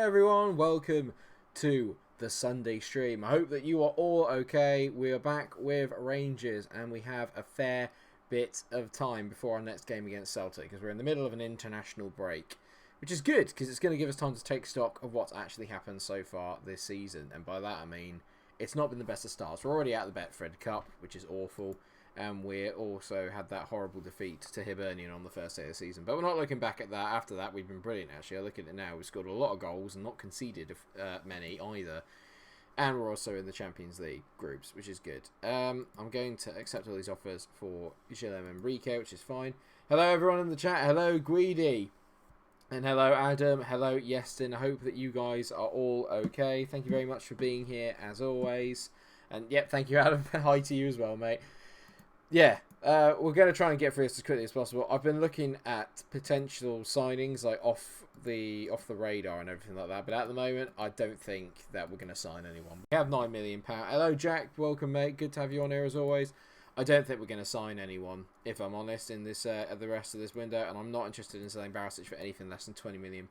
everyone, welcome to the Sunday stream. I hope that you are all okay. We are back with Rangers and we have a fair bit of time before our next game against Celtic because we're in the middle of an international break, which is good because it's going to give us time to take stock of what's actually happened so far this season. And by that I mean it's not been the best of starts. We're already out of the Betfred Cup, which is awful. And we also had that horrible defeat to Hibernian on the first day of the season. But we're not looking back at that. After that, we've been brilliant, actually. I look at it now. We've scored a lot of goals and not conceded many either. And we're also in the Champions League groups, which is good. I'm going to accept all these offers for Gilles Enrique, which is fine. Hello, everyone in the chat. Hello, Guidi. And hello, Adam. Hello, Yestin. I hope that you guys are all okay. Thank you very much for being here, as always. And, yep, thank you, Adam. Hi to you as well, mate. Yeah, we're going to try and get through this as quickly as possible. I've been looking at potential signings, like off the radar and everything like that. But at the moment, I don't think that we're going to sign anyone. We have £9 million. Hello, Jack. Welcome, mate. Good to have you on here as always. I don't think we're going to sign anyone, if I'm honest, in this the rest of this window. And I'm not interested in selling Barisic for anything less than £20 million.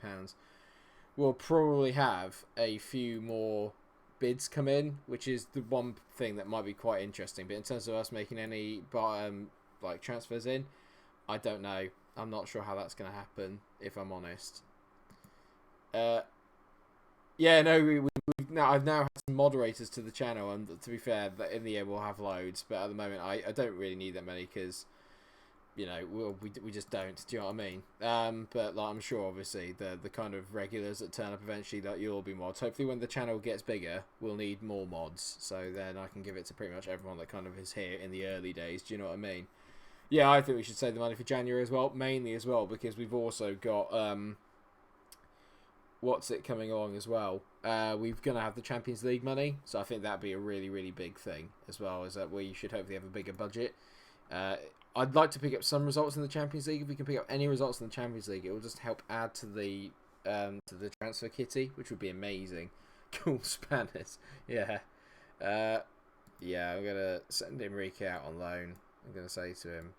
We'll probably have a few more bids come in, which is the one thing that might be quite interesting. But in terms of us making any like transfers in, I don't know. I'm not sure how that's going to happen, if I'm honest. Yeah, no, I've now had some moderators to the channel, and to be fair, in the end we'll have loads. But at the moment, I don't really need that many because, you know, we just don't. Do you know what I mean? But like, I'm sure, obviously, the kind of regulars that turn up eventually, that you'll all be mods. Hopefully, when the channel gets bigger, we'll need more mods. So then I can give it to pretty much everyone that kind of is here in the early days. Do you know what I mean? Yeah, I think we should save the money for January as well, mainly as well because we've also got what's it coming along as well. We're gonna have the Champions League money, so I think that'd be a really, really big thing as well. Is that we should hopefully have a bigger budget. I'd like to pick up some results in the Champions League. If we can pick up any results in the Champions League, it will just help add to the transfer kitty, which would be amazing. Cool Spanish, yeah. Yeah, I'm gonna send Enrique out on loan. I'm gonna say to him,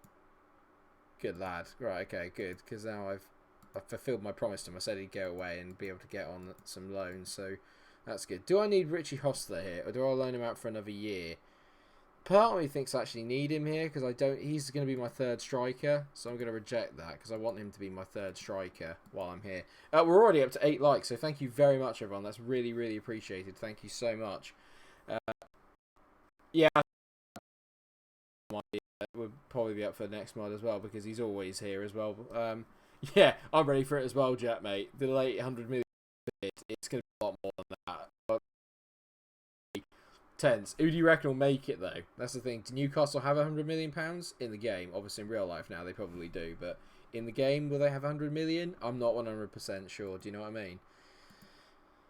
"Good lad." Right, okay, good, because now I've fulfilled my promise to him. I said he'd go away and be able to get on some loans, so that's good. Do I need Richie Hostler here, or do I loan him out for another year? Part of me thinks I actually need him here because I don't. He's going to be my third striker, so I'm going to reject that because I want him to be my third striker while I'm here. We're already up to 8 likes, so thank you very much, everyone. That's really, really appreciated. Thank you so much. Yeah, we'll probably be up for the next mod as well because he's always here as well. Yeah, I'm ready for it as well, Jet, mate. The late 100 million, it's going to be a lot more than that. Tense. Who do you reckon will make it, though? That's the thing. Do Newcastle have £100 million in the game? Obviously, in real life now, they probably do. But in the game, will they have 100 million? I'm not 100% sure. Do you know what I mean?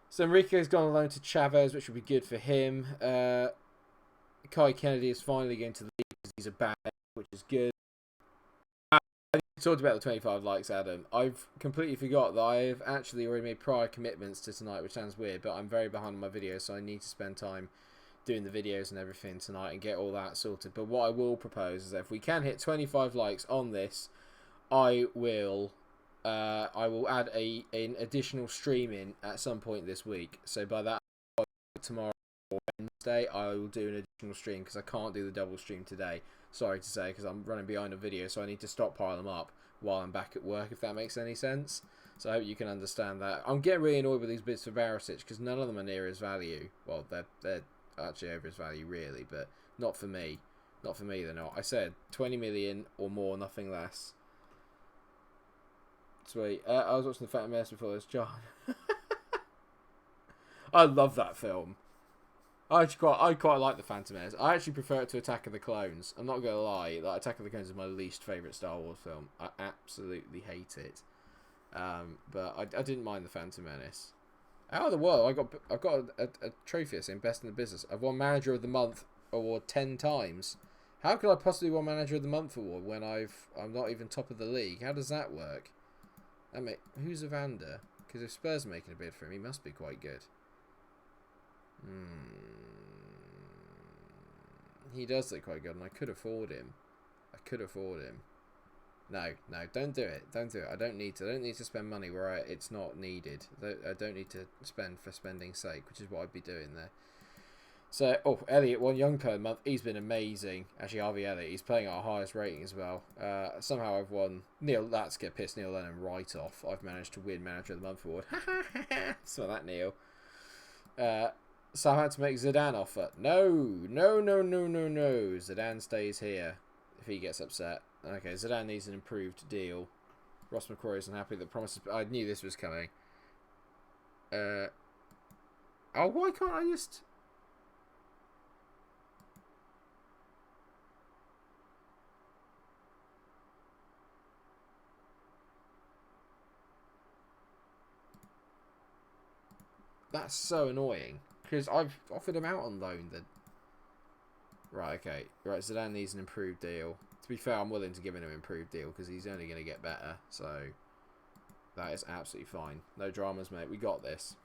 So Enrique's gone on loan to Chavez, which will be good for him. Kai Kennedy is finally going to the league because he's a bad, which is good. I talked about the 25 likes, Adam. I've completely forgot that I've actually already made prior commitments to tonight, which sounds weird, but I'm very behind on my videos, so I need to spend time doing the videos and everything tonight and get all that sorted. But what I will propose is that if we can hit 25 likes on this, I will add an additional stream in at some point this week. So by that, tomorrow or Wednesday, I will do an additional stream because I can't do the double stream today. Sorry to say, because I'm running behind a video, so I need to stockpile them up while I'm back at work, if that makes any sense. So I hope you can understand that. I'm getting really annoyed with these bits for Barisic because none of them are near his value. Well, they're actually over his value, really, but not for me. Not for me, they're not. I said 20 million or more, nothing less. Sweet. I was watching The Phantom Menace before this, John. I love that film. I quite like The Phantom Menace. I actually prefer it to Attack of the Clones. I'm not going to lie. Like, Attack of the Clones is my least favourite Star Wars film. I absolutely hate it. But I didn't mind The Phantom Menace. Out of the world, I've got a trophy saying Best in the Business. I've won Manager of the Month award 10 times. How could I possibly win Manager of the Month award when I'm not even top of the league? How does that work? I mean, who's Evander? Because if Spurs are making a bid for him, he must be quite good. He does look quite good, and I could afford him. No, don't do it. Don't do it. I don't need to. I don't need to spend money where it's not needed. I don't need to spend for spending's sake, which is what I'd be doing there. So, Elliot won Young Player of the Month. He's been amazing. Actually, Harvey Elliott, he's playing at our highest rating as well. Somehow I've won. That's going to piss Neil Lennon right off. I've managed to win Manager of the Month award. Smell that, Neil. Somehow to make Zidane offer. No. Zidane stays here if he gets upset. Okay, Zidane needs an improved deal. Ross McCrory is unhappy that promises... I knew this was coming. Why can't I just... That's so annoying. Because I've offered him out on loan. Right, okay. Right, Zidane needs an improved deal. To be fair, I'm willing to give him an improved deal because he's only going to get better. So, that is absolutely fine. No dramas, mate. We got this.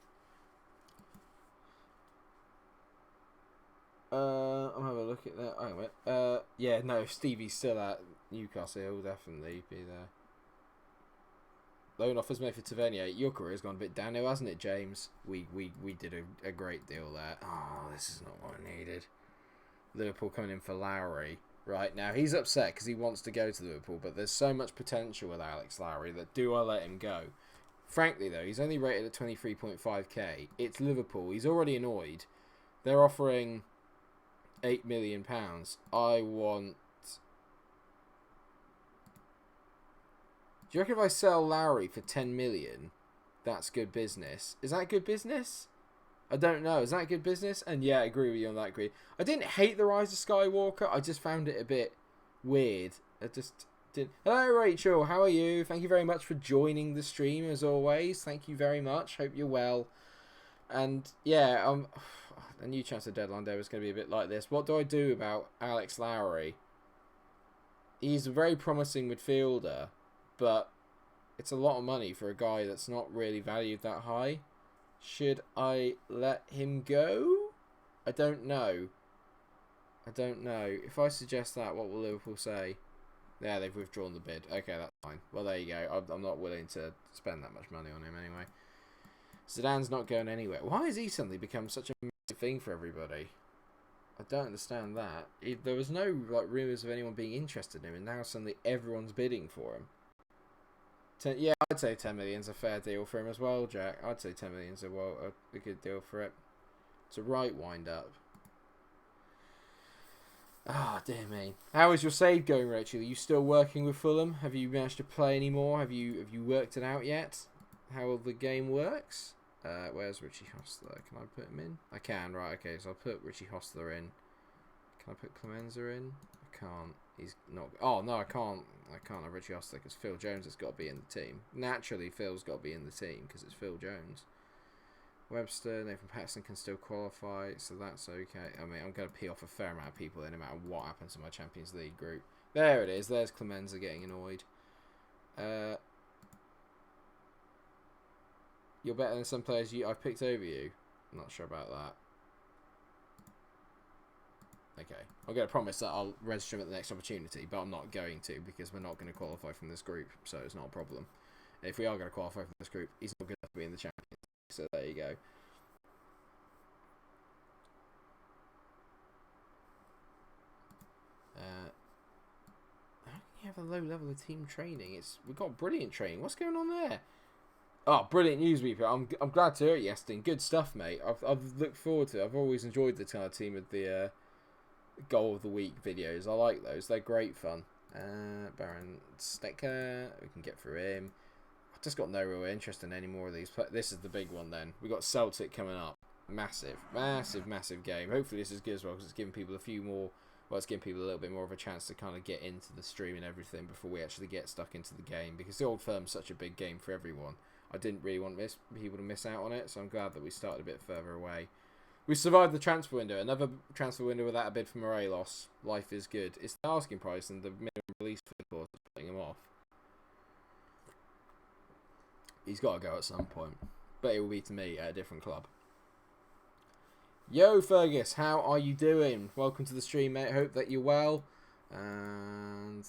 I'm having a look at that. Oh, wait. Yeah, no, if Stevie's still at Newcastle, he'll definitely be there. Loan offers made for Tavernier. Your career's gone a bit downhill, hasn't it, James? We did a great deal there. Oh, this is not what I needed. Liverpool coming in for Lowry. Right, now he's upset because he wants to go to Liverpool, but there's so much potential with Alex Lowry that do I let him go? Frankly, though, he's only rated at 23.5k. It's Liverpool. He's already annoyed. They're offering £8 million. I want... Do you reckon if I sell Lowry for 10 million, that's good business? Is that good business? I don't know. Is that good business? And yeah, I agree with you on that, Agree. I didn't hate The Rise of Skywalker. I just found it a bit weird. I just didn't... Hello, Rachel. How are you? Thank you very much for joining the stream, as always. Thank you very much. Hope you're well. And yeah, a new chance of deadline day was going to be a bit like this. What do I do about Alex Lowry? He's a very promising midfielder, but it's a lot of money for a guy that's not really valued that high. Should I let him go? I don't know. If I suggest that, what will Liverpool say? Yeah, they've withdrawn the bid. Okay, that's fine. Well, there you go. I'm not willing to spend that much money on him anyway. Zidane's not going anywhere. Why has he suddenly become such a massive thing for everybody? I don't understand that. There was no rumours of anyone being interested in him, and now suddenly everyone's bidding for him. Yeah, I'd say 10 million's a fair deal for him as well, Jack. I'd say 10 million's a good deal for it. It's a right wind up. Ah, dear me. How is your save going, Rachel? Are you still working with Fulham? Have you managed to play any more? Have you worked it out yet? How the game works? Where's Richie Hostler? Can I put him in? I can, right, okay, so I'll put Richie Hostler in. Can I put Clemenza in? I can't. He's not... Oh, no, I can't. I can't have Richie Hostler because Phil Jones has got to be in the team. Naturally, Phil's got to be in the team because it's Phil Jones. Webster, Nathan Patterson can still qualify, so that's okay. I mean, I'm going to pee off a fair amount of people no matter what happens in my Champions League group. There it is. There's Clemenza getting annoyed. You're better than some players I've picked over you. I'm not sure about that. Okay. I'm going to promise that I'll register him at the next opportunity, but I'm not going to because we're not going to qualify from this group, so it's not a problem. If we are going to qualify from this group, he's not good enough to be in the Champions League, so there you go. How can you have a low level of team training? We've got brilliant training. What's going on there? Oh, brilliant news, Reaper. I'm glad to hear it, Yestin. Good stuff, mate. I've looked forward to it. I've always enjoyed the kind of team with the goal of the week videos. I like those. They're great fun. Baron Stecker. We can get through him. I've just got no real interest in any more of these. This is the big one then. We've got Celtic coming up. Massive game. Hopefully this is good as well because it's giving people it's giving people a little bit more of a chance to kind of get into the stream and everything before we actually get stuck into the game because the Old Firm's such a big game for everyone. I didn't really want people to miss out on it, so I'm glad that we started a bit further away. We survived the transfer window. Another transfer window without a bid for Morelos. Life is good. It's the asking price and the minimum release for the clause that's putting him off. He's got to go at some point. But it will be to me at a different club. Yo, Fergus, how are you doing? Welcome to the stream, mate. Hope that you're well. And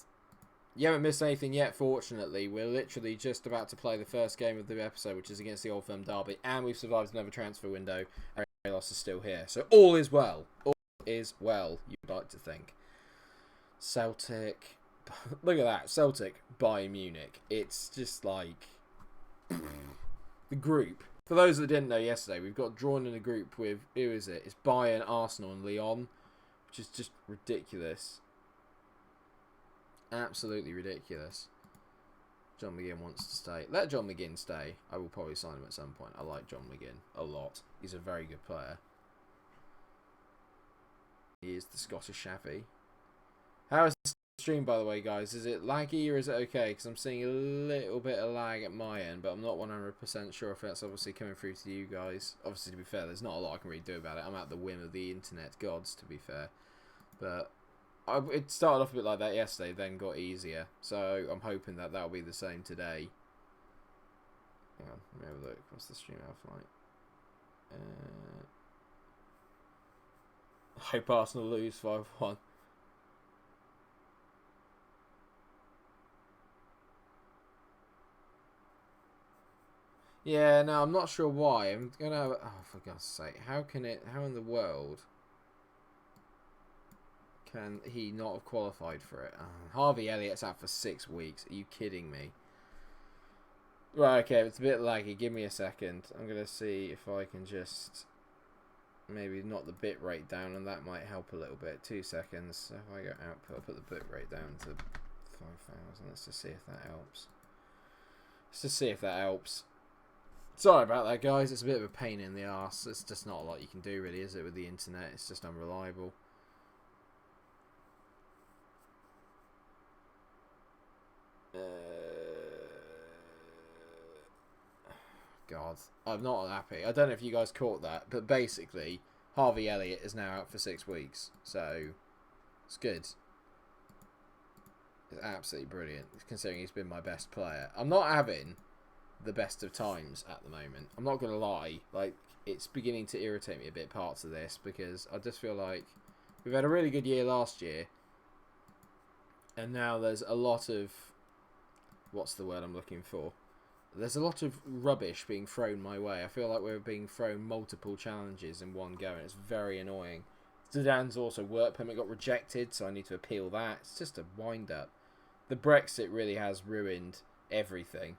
You haven't missed anything yet, fortunately. We're literally just about to play the first game of the episode, which is against the Old Firm Derby, and we've survived another transfer window, and Ramos is still here. So all is well. All is well, you'd like to think. Celtic. Look at that. Celtic, Bayern Munich. It's just like... the group. For those that didn't know yesterday, we've got drawn in a group with... Who is it? It's Bayern, Arsenal, and Lyon, which is just ridiculous. Absolutely ridiculous. John McGinn wants to stay. Let John McGinn stay. I will probably sign him at some point. I like John McGinn a lot. He's a very good player. He is the Scottish Shabby. How is the stream, by the way, guys? Is it laggy or is it okay? Because I'm seeing a little bit of lag at my end, but I'm not 100% sure if that's obviously coming through to you guys. Obviously, to be fair, there's not a lot I can really do about it. I'm at the whim of the internet gods, to be fair. But... it started off a bit like that yesterday, then got easier. So I'm hoping that that'll be the same today. Hang on, let me have a look. What's the stream health like? Hope Arsenal lose 5-1. Yeah, no, I'm not sure why. I'm gonna... Oh, for God's sake. How in the world... can he not have qualified for it? Harvey Elliott's out for 6 weeks. Are you kidding me? Right, okay, it's a bit laggy. Give me a second. I'm going to see if I can just maybe knock the bit rate down, and that might help a little bit. 2 seconds. So if I go output, I'll put the bit rate down to 5,000. Let's just see if that helps. Let's just see if that helps. Sorry about that, guys. It's a bit of a pain in the arse. It's just not a lot you can do, really, is it, with the internet? It's just unreliable. God, I'm not happy. I don't know if you guys caught that, but basically, Harvey Elliott is now out for 6 weeks, so it's good. It's absolutely brilliant, considering he's been my best player. I'm not having the best of times at the moment. I'm not going to lie. Like, it's beginning to irritate me a bit, parts of this, because I just feel like we've had a really good year last year, and now there's a lot of... what's the word I'm looking for? There's a lot of rubbish being thrown my way. I feel like we're being thrown multiple challenges in one go, and it's very annoying. Zidane's also work permit got rejected, so I need to appeal that. It's just a wind-up. The Brexit really has ruined everything.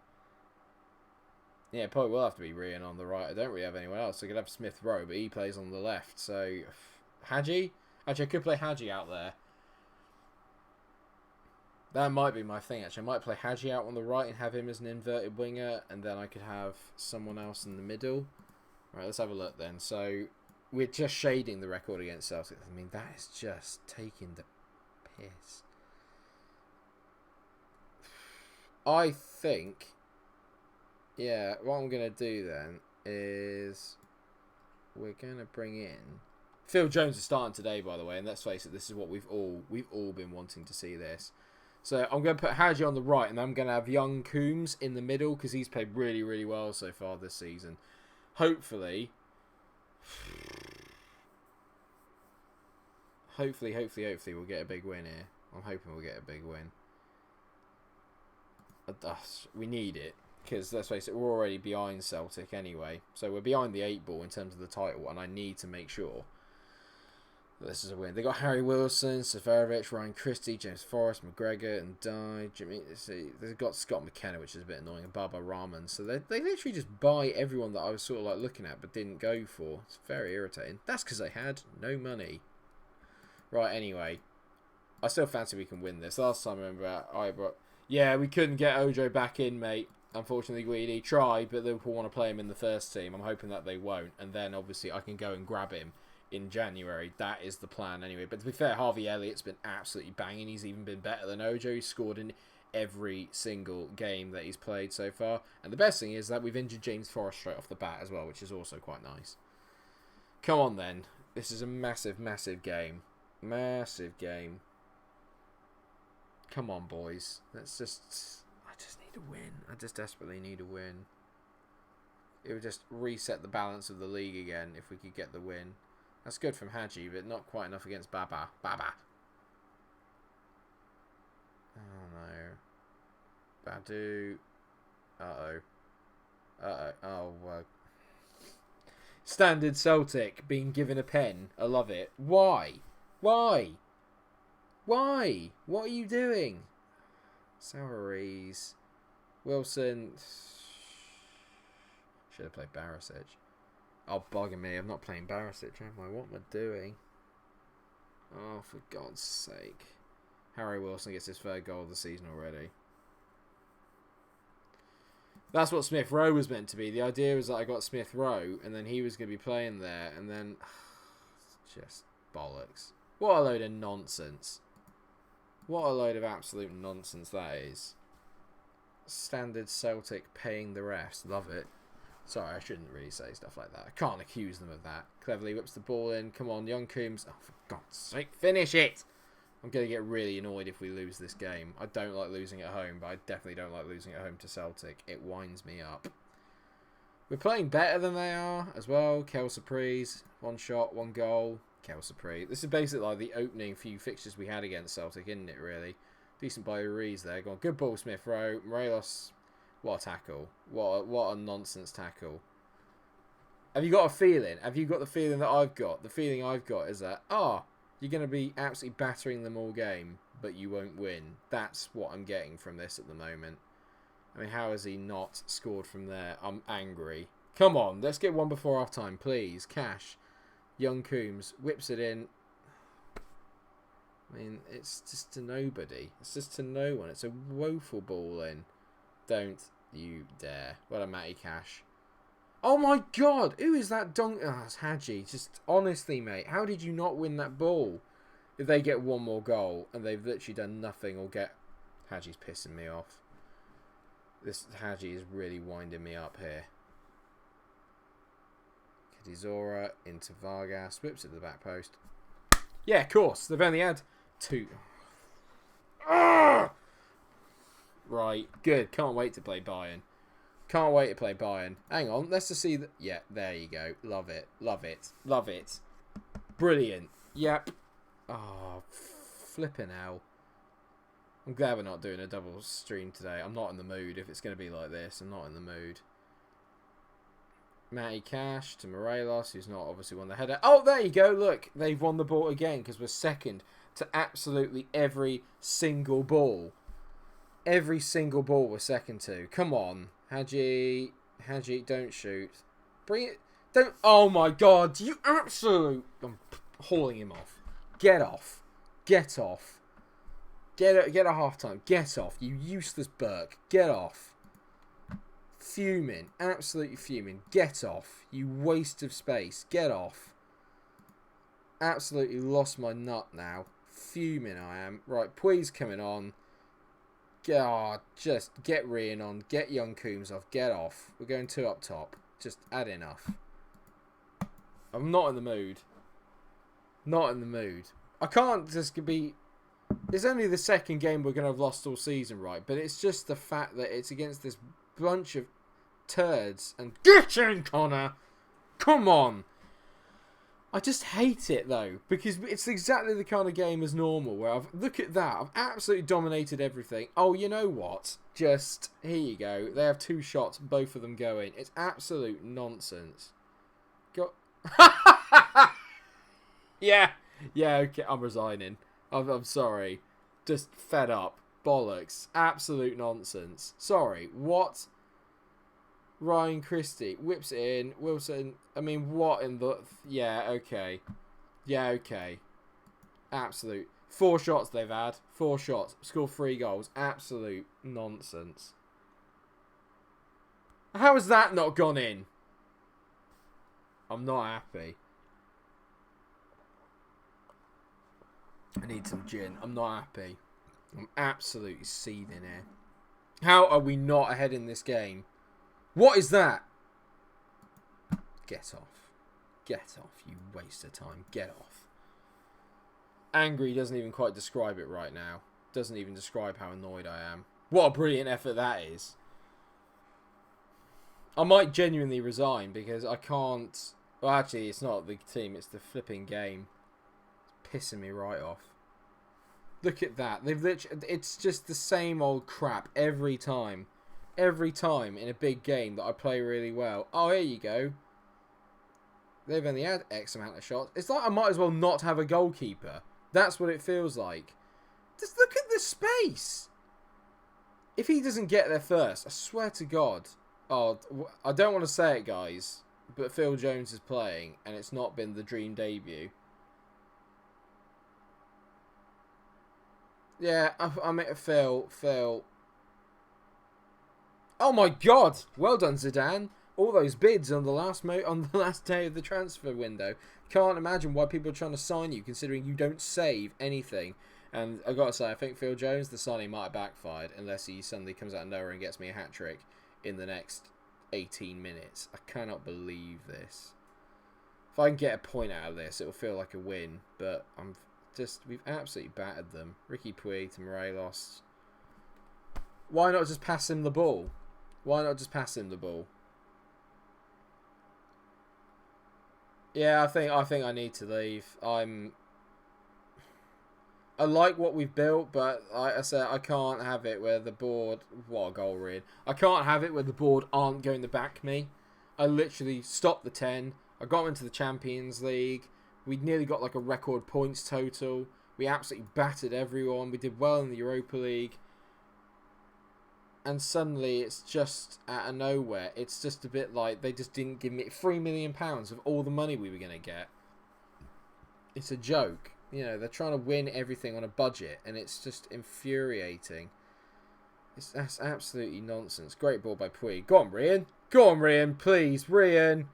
Yeah, probably will have to be Rian on the right. I don't really have anyone else. I could have Smith Rowe, but he plays on the left. So, Hadji? Actually, I could play Hadji out there. That might be my thing, actually. I might play Hadji out on the right and have him as an inverted winger, and then I could have someone else in the middle. Right, let's have a look then. So, we're just shading the record against Celtic. I mean, that is just taking the piss. I think... yeah, what I'm going to do then is... we're going to bring in... Phil Jones is starting today, by the way, and let's face it, this is what we've all been wanting to see this. So I'm going to put Hadji on the right, and I'm going to have young Coombs in the middle, because he's played really, really well so far this season. Hopefully, we'll get a big win here. I'm hoping we'll get a big win. We need it, because let's face it, we're already behind Celtic anyway. So we're behind the 8 ball in terms of the title, and I need to make sure this is a win. They got Harry Wilson, Seferovic, Ryan Christie, James Forrest, McGregor, and Dye. Jimmy. See, they've got Scott McKenna, which is a bit annoying, and Baba Rahman. So they literally just buy everyone that I was sort of like looking at, but didn't go for. It's very irritating. That's because they had no money. Right. Anyway, I still fancy we can win this. Last time I remember, yeah, we couldn't get Ojo back in, mate. Unfortunately, Guidi tried, but Liverpool want to play him in the first team. I'm hoping that they won't, and then obviously I can go and grab him in January. That is the plan anyway. But to be fair, Harvey Elliott's been absolutely banging. He's even been better than Ojo. He's scored in every single game that he's played so far. And the best thing is that we've injured James Forrest straight off the bat as well, which is also quite nice. Come on then. This is a massive, massive game. Massive game. Come on, boys. Let's just... I just need a win. I just desperately need a win. It would just reset the balance of the league again if we could get the win. That's good from Hadji, but not quite enough against Baba. Oh no. Badu. Oh, well. Standard Celtic being given a pen. I love it. Why? Why? Why? What are you doing? Soweries. Wilson. Should have played Barisic. Oh, bugging me. I'm not playing Barisic, am I? What am I doing? Oh, for God's sake. Harry Wilson gets his third goal of the season already. That's what Smith Rowe was meant to be. The idea was that I got Smith Rowe, and then he was going to be playing there, and then... just bollocks. What a load of nonsense. What a load of absolute nonsense that is. Standard Celtic paying the refs. Love it. Sorry, I shouldn't really say stuff like that. I can't accuse them of that. Cleverly whips the ball in. Come on, young Coombs. Oh, for God's sake, finish it! I'm going to get really annoyed if we lose this game. I don't like losing at home, but I definitely don't like losing at home to Celtic. It winds me up. We're playing better than they are as well. Kel Surprise, 1 shot, 1 goal. Kel Surprise. This is basically like the opening few fixtures we had against Celtic, isn't it, really? Decent by Ruiz there. Go on. Good ball, Smith Rowe. Morelos, what a tackle. What a nonsense tackle. Have you got a feeling? Have you got the feeling that I've got? The feeling I've got is that, you're going to be absolutely battering them all game, but you won't win. That's what I'm getting from this at the moment. I mean, how has he not scored from there? I'm angry. Come on, let's get one before half time, please. Cash. Young Coombs whips it in. I mean, it's just to nobody. It's just to no one. It's a woeful ball in. Don't you dare. What a Matty Cash. Oh my God! Who is that dunk? Oh, it's Hadji. Just honestly, mate, how did you not win that ball? If they get one more goal and they've literally done nothing or get... Hadji's pissing me off. This Hadji is really winding me up here. Kadizora into Vargas. Whips it to the back post. Yeah, of course. They've only had 2. Right. Good. Can't wait to play Bayern. Can't wait to play Bayern. Hang on, let's just see that. Yeah, there you go. Love it. Love it. Love it. Brilliant. Yep. Oh, flipping hell. I'm glad we're not doing a double stream today. I'm not in the mood if it's going to be like this. I'm not in the mood. Matty Cash to Morelos, who's not obviously won the header. Oh, there you go. Look, they've won the ball again because we're second to absolutely every single ball. Every single ball we're second to. Come on. Hadji, don't shoot. Bring it. Don't. Oh my God, you absolute. I'm hauling him off. Get off. Get off. Get a half time. Get off. You useless Burke. Get off. Fuming. Absolutely fuming. Get off. You waste of space. Get off. Absolutely lost my nut now. Fuming I am. Right, Puig's coming on. God, just get Rian on. Get young Coombs off. Get off. We're going 2 up top. Just add enough. I'm not in the mood. Not in the mood. I can't just be... It's only the second game we're going to have lost all season, right? But it's just the fact that it's against this bunch of turds. And get in, Connor! Come on! I just hate it, though, because it's exactly the kind of game as normal, where look at that, I've absolutely dominated everything. Oh, you know what? Just, here you go. They have 2 shots, both of them go in. It's absolute nonsense. Go. Yeah, okay, I'm resigning. I'm sorry. Just fed up. Bollocks. Absolute nonsense. Sorry, what? Ryan Christie whips it in. Wilson. I mean, what in the... Yeah, okay. Yeah, okay. Absolute. 4 shots they've had. 4 shots. Scored 3 goals. Absolute nonsense. How has that not gone in? I'm not happy. I need some gin. I'm not happy. I'm absolutely seething here. How are we not ahead in this game? What is that? Get off. Get off, you waste of time. Get off. Angry doesn't even quite describe it right now. Doesn't even describe how annoyed I am. What a brilliant effort that is. I might genuinely resign because I can't... Well, actually, it's not the team. It's the flipping game. It's pissing me right off. Look at that. They've literally, it's just the same old crap every time. Every time in a big game that I play really well. Oh, here you go. They've only had X amount of shots. It's like I might as well not have a goalkeeper. That's what it feels like. Just look at the space. If he doesn't get there first, I swear to God. Oh, I don't want to say it, guys, but Phil Jones is playing, and it's not been the dream debut. Yeah, I mean, Phil. Oh my God! Well done, Zidane. All those bids on the last day of the transfer window. Can't imagine why people are trying to sign you, considering you don't save anything. And I gotta say, I think Phil Jones, the signing might have backfired unless he suddenly comes out of nowhere and gets me a hat trick in the next 18 minutes. I cannot believe this. If I can get a point out of this, it'll feel like a win. But we've absolutely battered them. Ricky Puig to Morelos. Why not just pass him the ball? Why not just pass him the ball? Yeah, I think I need to leave. I like what we've built, but like I said, I can't have it where the board... What a goal, Rian. I can't have it where the board aren't going to back me. I literally stopped the 10. I got into the Champions League. We nearly got like a record points total. We absolutely battered everyone. We did well in the Europa League. And suddenly it's just out of nowhere. It's just a bit like they just didn't give me £3 million of all the money we were going to get. It's a joke. You know, they're trying to win everything on a budget, and it's just infuriating. That's absolutely nonsense. Great ball by Puig. Go on, Rian. Go on, Rian. Please, Rian.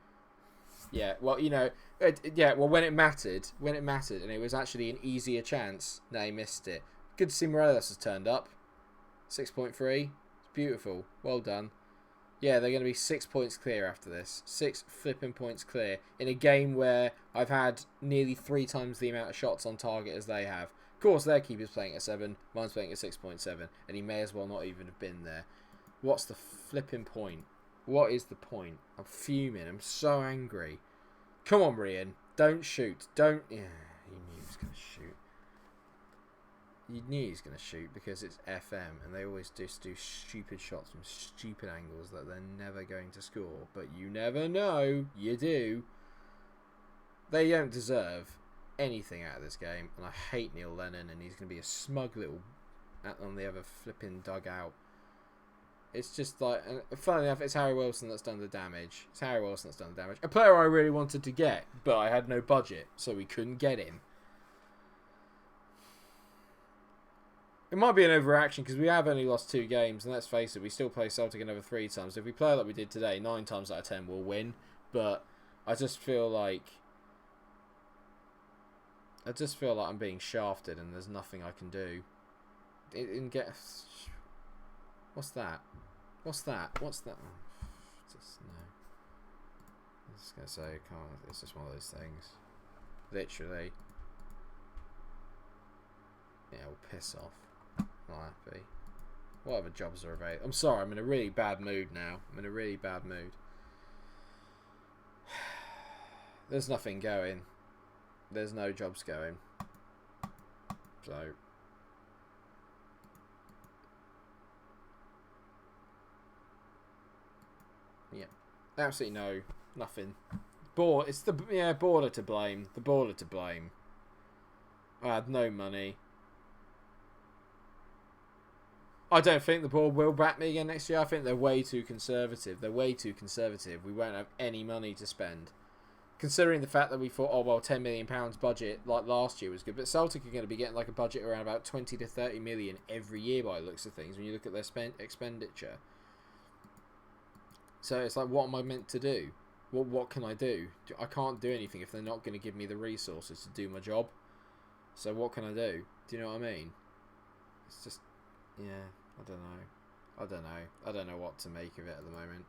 Yeah, well, you know, when it mattered, and it was actually an easier chance, no, he missed it. Good to see Morelos has turned up. 6.3. It's beautiful. Well done. Yeah, they're going to be 6 points clear after this. 6 flipping points clear in a game where I've had nearly 3 times the amount of shots on target as they have. Of course, their keeper's playing at 7, mine's playing at 6.7, and he may as well not even have been there. What's the flipping point? What is the point? I'm fuming. I'm so angry. Come on, Rian. Don't shoot. Don't... Yeah, he knew he was going to shoot. You knew he was going to shoot because it's FM and they always just do stupid shots from stupid angles that they're never going to score. But you never know. You do. They don't deserve anything out of this game. And I hate Neil Lennon, and he's going to be a smug little on the other flipping dugout. It's just like... And funnily enough, it's Harry Wilson that's done the damage. It's Harry Wilson that's done the damage. A player I really wanted to get, but I had no budget, so we couldn't get him. It might be an overreaction because we have only lost 2 games, and let's face it, we still play Celtic another 3 times. If we play like we did today, 9 times out of 10 we'll win. But I just feel like I'm being shafted, and there's nothing I can do. What's that? What's that? What's that? Oh, just no. I'm just gonna say I can't. It's just one of those things. Literally. Yeah, we'll piss off. Not happy. What other jobs are available? I'm sorry, I'm in a really bad mood now. I'm in a really bad mood. There's nothing going. There's no jobs going. So... yeah. Absolutely no. Nothing. It's the... yeah, border to blame. The border to blame. I had no money. I don't think the board will back me again next year. I think they're way too conservative. They're way too conservative. We won't have any money to spend. Considering the fact that we thought, oh, well, £10 million budget like last year was good. But Celtic are going to be getting like a budget around about 20 to 30 million every year by the looks of things when you look at their expenditure. So it's like, what am I meant to do? What can I do? I can't do anything if they're not going to give me the resources to do my job. So what can I do? Do you know what I mean? It's just... yeah, I don't know what to make of it at the moment.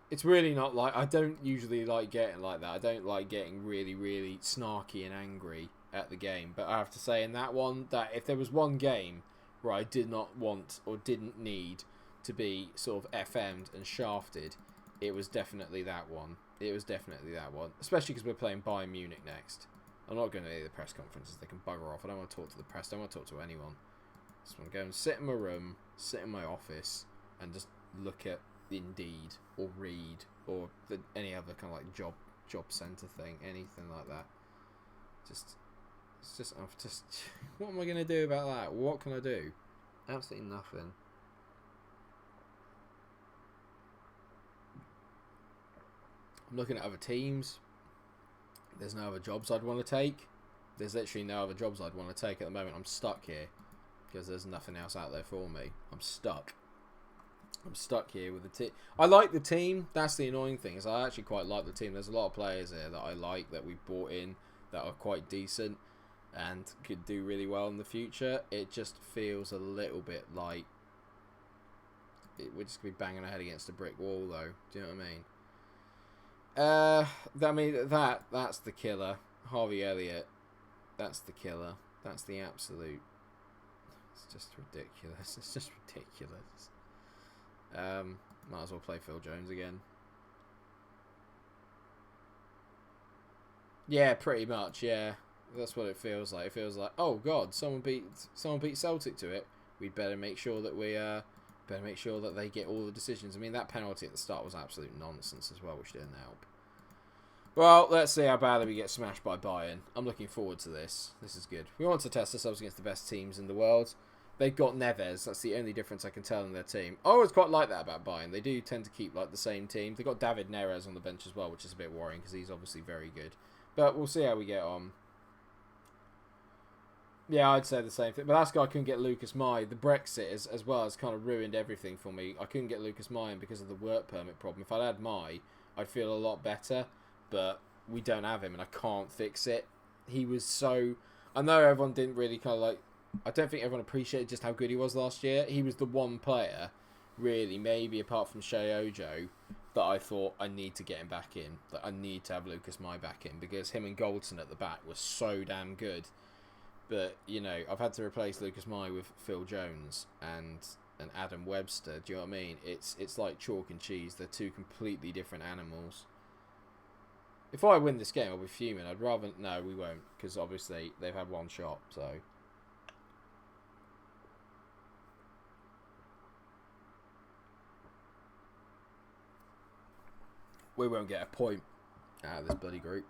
It's really not like... I don't usually like getting like that. I don't like getting really, really snarky and angry at the game. But I have to say in that one, that if there was one game where I did not want or didn't need to be sort of FM'd and shafted, it was definitely that one. It was definitely that one. Especially because we're playing Bayern Munich next. I'm not going to any of the press conferences. They can bugger off. I don't want to talk to the press. I don't want to talk to anyone. I just want to go and sit in my room, sit in my office, and just look at Indeed or read or any other kind of like job centre thing, anything like that. What am I going to do about that? What can I do? Absolutely nothing. I'm looking at other teams. There's no other jobs I'd want to take. There's literally no other jobs I'd want to take at the moment. I'm stuck here because there's nothing else out there for me. I'm stuck here with the team. I like the team. That's the annoying thing, is I actually quite like the team. There's a lot of players here that I like, that we've brought in, that are quite decent and could do really well in the future. It just feels a little bit like we're just going to be banging our head against a brick wall, though. Do you know what I mean? That's the killer. Harvey Elliott. That's the killer. That's the absolute. It's just ridiculous. It's just ridiculous. Might as well play Phil Jones again. Yeah, pretty much. Yeah, that's what it feels like. It feels like, oh god, someone beat Celtic to it. We'd better make sure that they get all the decisions. I mean, that penalty at the start was absolute nonsense as well, which didn't help. Well, let's see how badly we get smashed by Bayern. I'm looking forward to this. This is good. We want to test ourselves against the best teams in the world. They've got Neves. That's the only difference I can tell in their team. I always quite like that about Bayern. They do tend to keep like the same team. They've got David Neres on the bench as well, which is a bit worrying because he's obviously very good. But we'll see how we get on. Yeah, I'd say the same thing. But that's why I couldn't get Lucas Mai. The Brexit as well has kind of ruined everything for me. I couldn't get Lucas Mai because of the work permit problem. If I'd had Mai, I'd feel a lot better. But we don't have him and I can't fix it. He was so... I know everyone didn't really kind of like... I don't think everyone appreciated just how good he was last year. He was the one player, really, maybe apart from Shea Ojo, that I thought I need to get him back in. That I need to have Lucas Mai back in because him and Goldson at the back were so damn good. But, you know, I've had to replace Lucas Mai with Phil Jones and Adam Webster. Do you know what I mean? It's like chalk and cheese. They're two completely different animals. If I win this game, I'll be fuming. I'd rather... No, we won't. Because obviously they've had one shot. So... we won't get a point out of this bloody group.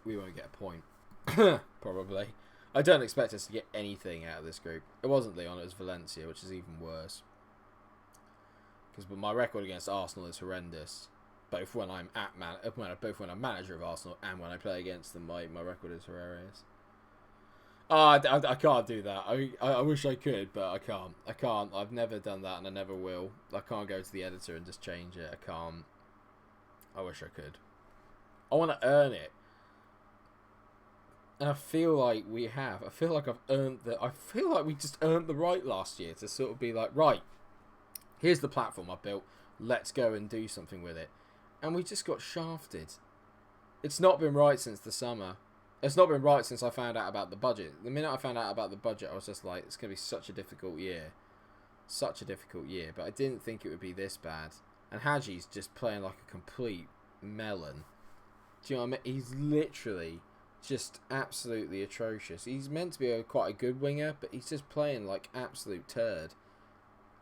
We won't get a point. Probably. I don't expect us to get anything out of this group. It wasn't Lyon, it was Valencia, which is even worse. Because my record against Arsenal is horrendous. Both when I'm both when I'm manager of Arsenal and when I play against them, my record is hilarious. I can't do that. I wish I could, but I can't. I can't. I've never done that and I never will. I can't go to the editor and just change it. I can't. I wish I could. I want to earn it. And I feel like we have. I feel like I've earned the... I feel like we just earned the right last year to sort of be like, right, here's the platform I built. Let's go and do something with it. And we just got shafted. It's not been right since the summer. It's not been right since I found out about the budget. The minute I found out about the budget, I was just like, it's going to be such a difficult year. Such a difficult year. But I didn't think it would be this bad. And Haji's just playing like a complete melon. Do you know what I mean? He's literally just absolutely atrocious. He's meant to be quite a good winger, but he's just playing like absolute turd.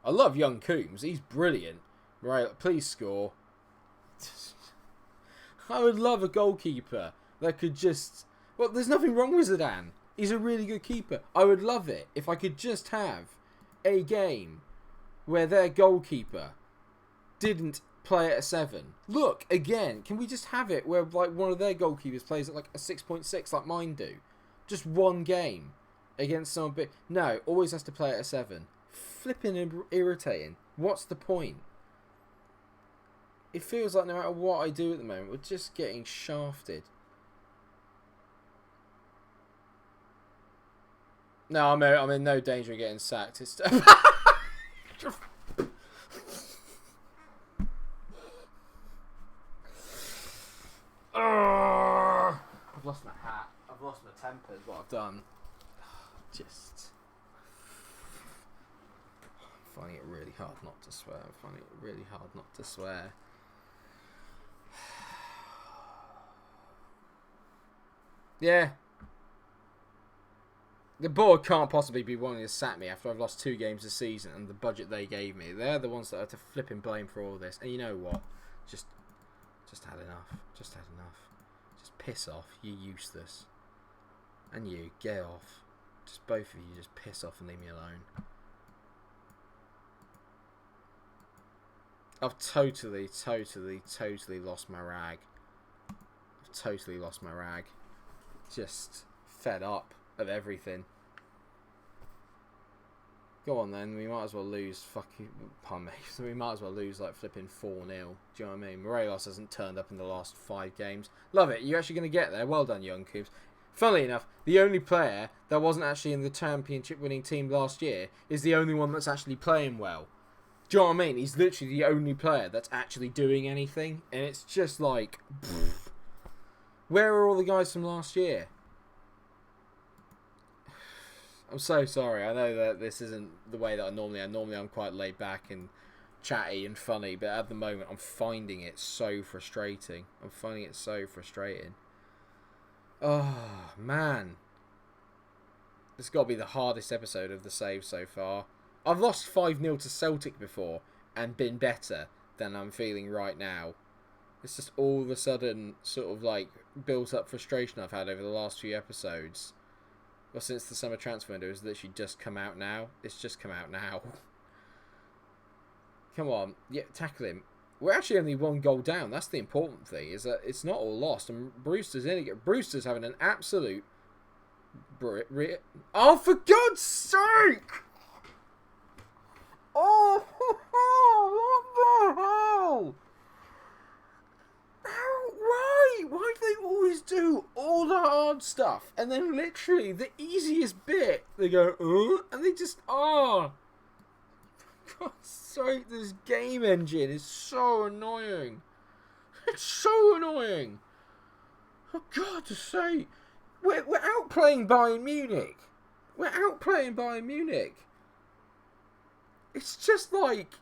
I love young Coombs. He's brilliant. Right, please score. I would love a goalkeeper that could just... Well, there's nothing wrong with Zidane. He's a really good keeper. I would love it if I could just have a game where their goalkeeper didn't play at a 7. Look, again, can we just have it where like one of their goalkeepers plays at like a 6.6 like mine do? Just one game against someone big. No, always has to play at a 7. Flipping irritating. What's the point? It feels like no matter what I do at the moment, we're just getting shafted. No, I'm in no danger of getting sacked. It's I've lost my hat. I've lost my temper is what I've done. Just... I'm finding it really hard not to swear. I'm finding it really hard not to swear. Yeah. The board can't possibly be wanting to sack me after I've lost 2 games this season and the budget they gave me. They're the ones that are to flipping blame for all this. And you know what? Just had enough. Just had enough. Just piss off. You useless. And you, get off. Just both of you, just piss off and leave me alone. I've totally lost my rag. I've totally lost my rag. Just fed up of everything. Go on then, we might as well lose pardon me. So we might as well lose like flipping 4-0. Do you know what I mean? Morelos hasn't turned up in the last 5 games. Love it, you're actually going to get there. Well done, young Coombs. Funnily enough, the only player that wasn't actually in the championship winning team last year is the only one that's actually playing well. Do you know what I mean? He's literally the only player that's actually doing anything. And it's just like, pfft. Where are all the guys from last year? I'm so sorry. I know that this isn't the way that I normally am. Normally I'm quite laid back and chatty and funny. But at the moment I'm finding it so frustrating. Oh, man. This has got to be the hardest episode of the save so far. I've lost 5-0 to Celtic before and been better than I'm feeling right now. It's just all of a sudden sort of like built up frustration I've had over the last few episodes. Well, since the summer transfer window has literally just come out now. It's just come out now. Come on. Yeah, tackle him. We're actually only 1 goal down. That's the important thing, is that it's not all lost. And Brewster's in it. Brewster's having an absolute... Oh, for God's sake! Oh, what the hell? Why? Why do they always do all the hard stuff? And then literally the easiest bit, they go, and they just, For God's sake, this game engine is so annoying. It's so annoying. For God's sake. We're outplaying Bayern Munich. It's just like...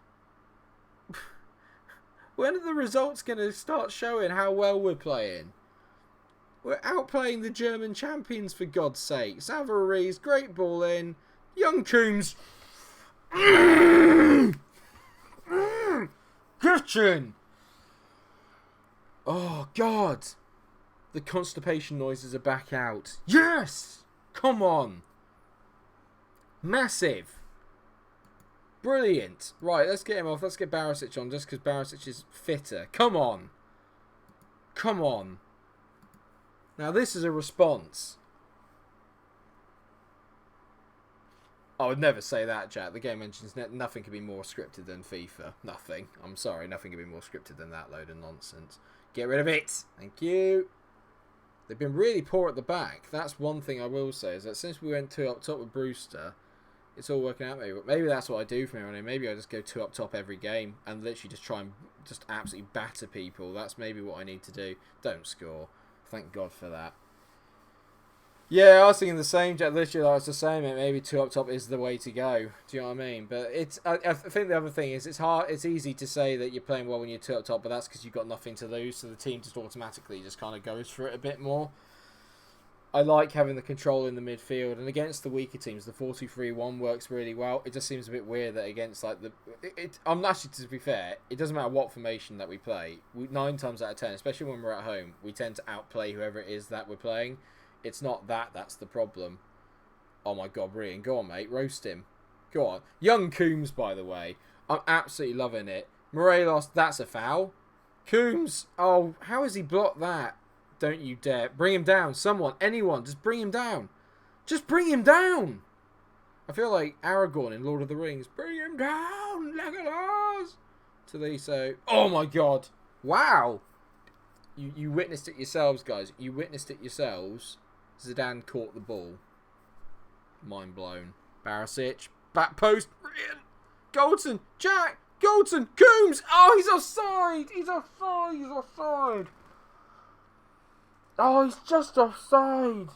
When are the results going to start showing how well we're playing? We're outplaying the German champions, for God's sake. Savary, great ball in. Young Coombs. Gretchen. Oh, God. The constipation noises are back out. Yes! Come on. Massive. Brilliant. Right, let's get him off. Let's get Barisic on just because Barisic is fitter. Come on. Come on. Now, this is a response. I would never say that, Jack. The game mentions nothing can be more scripted than FIFA. Nothing. I'm sorry. Nothing can be more scripted than that load of nonsense. Get rid of it. Thank you. They've been really poor at the back. That's one thing I will say, is that since we went 2 up top with Brewster... It's all working out, maybe. But maybe that's what I do from here on in. Maybe I just go 2 up top every game and literally just try and just absolutely batter people. That's maybe what I need to do. Don't score. Thank God for that. Yeah, I was thinking the same, Jack. Literally, I was just saying it. Maybe 2 up top is the way to go. Do you know what I mean? But it's. I think the other thing is it's hard. It's easy to say that you're playing well when you're 2 up top, but that's because you've got nothing to lose. So the team just automatically just kind of goes for it a bit more. I like having the control in the midfield, and against the weaker teams, the 4-2-3-1 works really well. It just seems a bit weird that against like the, I'm actually, to be fair, it doesn't matter what formation that we play. 9 times out of 10, especially when we're at home, we tend to outplay whoever it is that we're playing. It's not that's the problem. Oh my God, Brian, go on, mate, roast him. Go on, young Coombs, by the way, I'm absolutely loving it. Morelos, that's a foul. Coombs, oh, how has he blocked that? Don't you dare. Bring him down. Someone. Anyone. Just bring him down. Just bring him down. I feel like Aragorn in Lord of the Rings. Bring him down. Legolas. Taliso. Oh my God. Wow. You witnessed it yourselves, guys. You witnessed it yourselves. Zidane caught the ball. Mind blown. Barisic. Back post. Brilliant. Goldson. Jack. Goldson. Coombs. Oh, he's offside. He's offside. He's offside. Oh, he's just offside.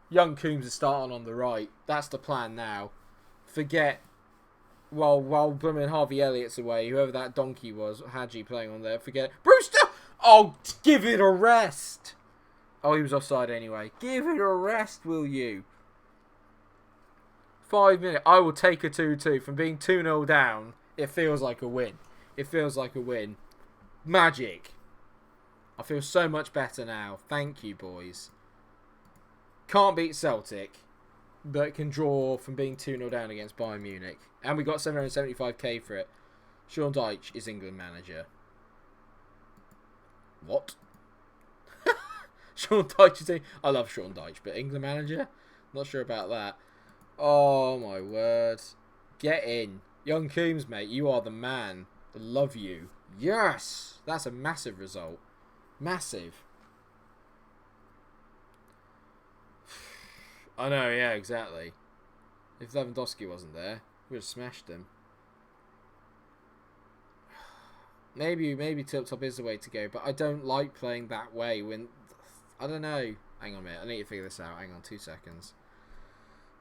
Young Coombs is starting on the right. That's the plan now. Forget, while blooming Harvey Elliott's away, whoever that donkey was, Hadji playing on there, forget it. Brewster! Oh, give it a rest. Oh, he was offside anyway. Give it a rest, will you? 5 minutes. I will take a 2-2 from being 2-0 down. It feels like a win. It feels like a win. Magic. I feel so much better now. Thank you, boys. Can't beat Celtic, but can draw from being 2-0 down against Bayern Munich. And we got 775k for it. Sean Dyche is England manager. What? Sean Dyche is... I love Sean Dyche, but England manager? Not sure about that. Oh, my word. Get in. Young Coombs, mate, you are the man. I love you. Yes! That's a massive result. Massive. I know, yeah, exactly. If Lewandowski wasn't there, we would have smashed him. Maybe tilt top is the way to go, but I don't like playing that way when... I don't know. Hang on a minute, I need to figure this out. Hang on 2 seconds.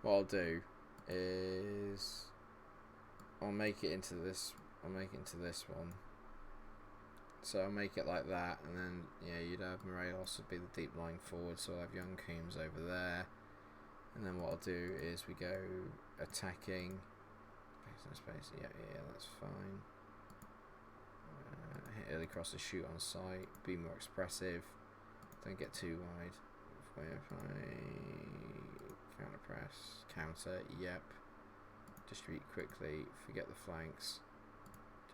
What I'll do is... I'll make it into this one. So I'll make it like that, and then, yeah, you'd have Morelos would be the deep lying forward, so I'll have Young Coombs over there. And then what I'll do is we go attacking. Space, yeah, that's fine. Hit early cross to shoot on sight, be more expressive. Don't get too wide. Counter press, counter, yep. Distribute quickly, forget the flanks.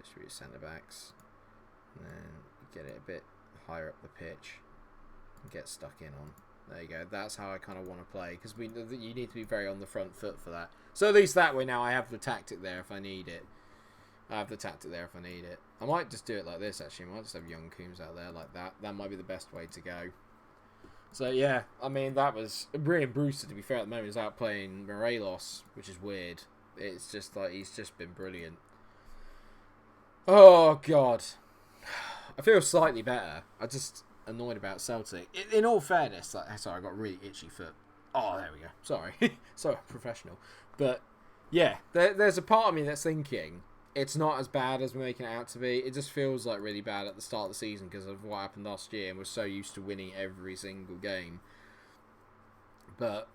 Distribute centre backs. And then get it a bit higher up the pitch and get stuck in on. There you go. That's how I kind of want to play, because you need to be very on the front foot for that. So at least that way now I have the tactic there if I need it. I might just do it like this, actually. I might just have Young Coombs out there like that. That might be the best way to go. So yeah, I mean, that was... Brian Brewster, to be fair, at the moment is out playing Morelos, which is weird. It's just like, he's just been brilliant. Oh, God. I feel slightly better. I just annoyed about Celtic. In all fairness, like, sorry, I got a really itchy foot. Oh, there we go. Sorry. Sorry, professional. But, yeah, there's a part of me that's thinking it's not as bad as we're making it out to be. It just feels like really bad at the start of the season because of what happened last year, and we're so used to winning every single game. But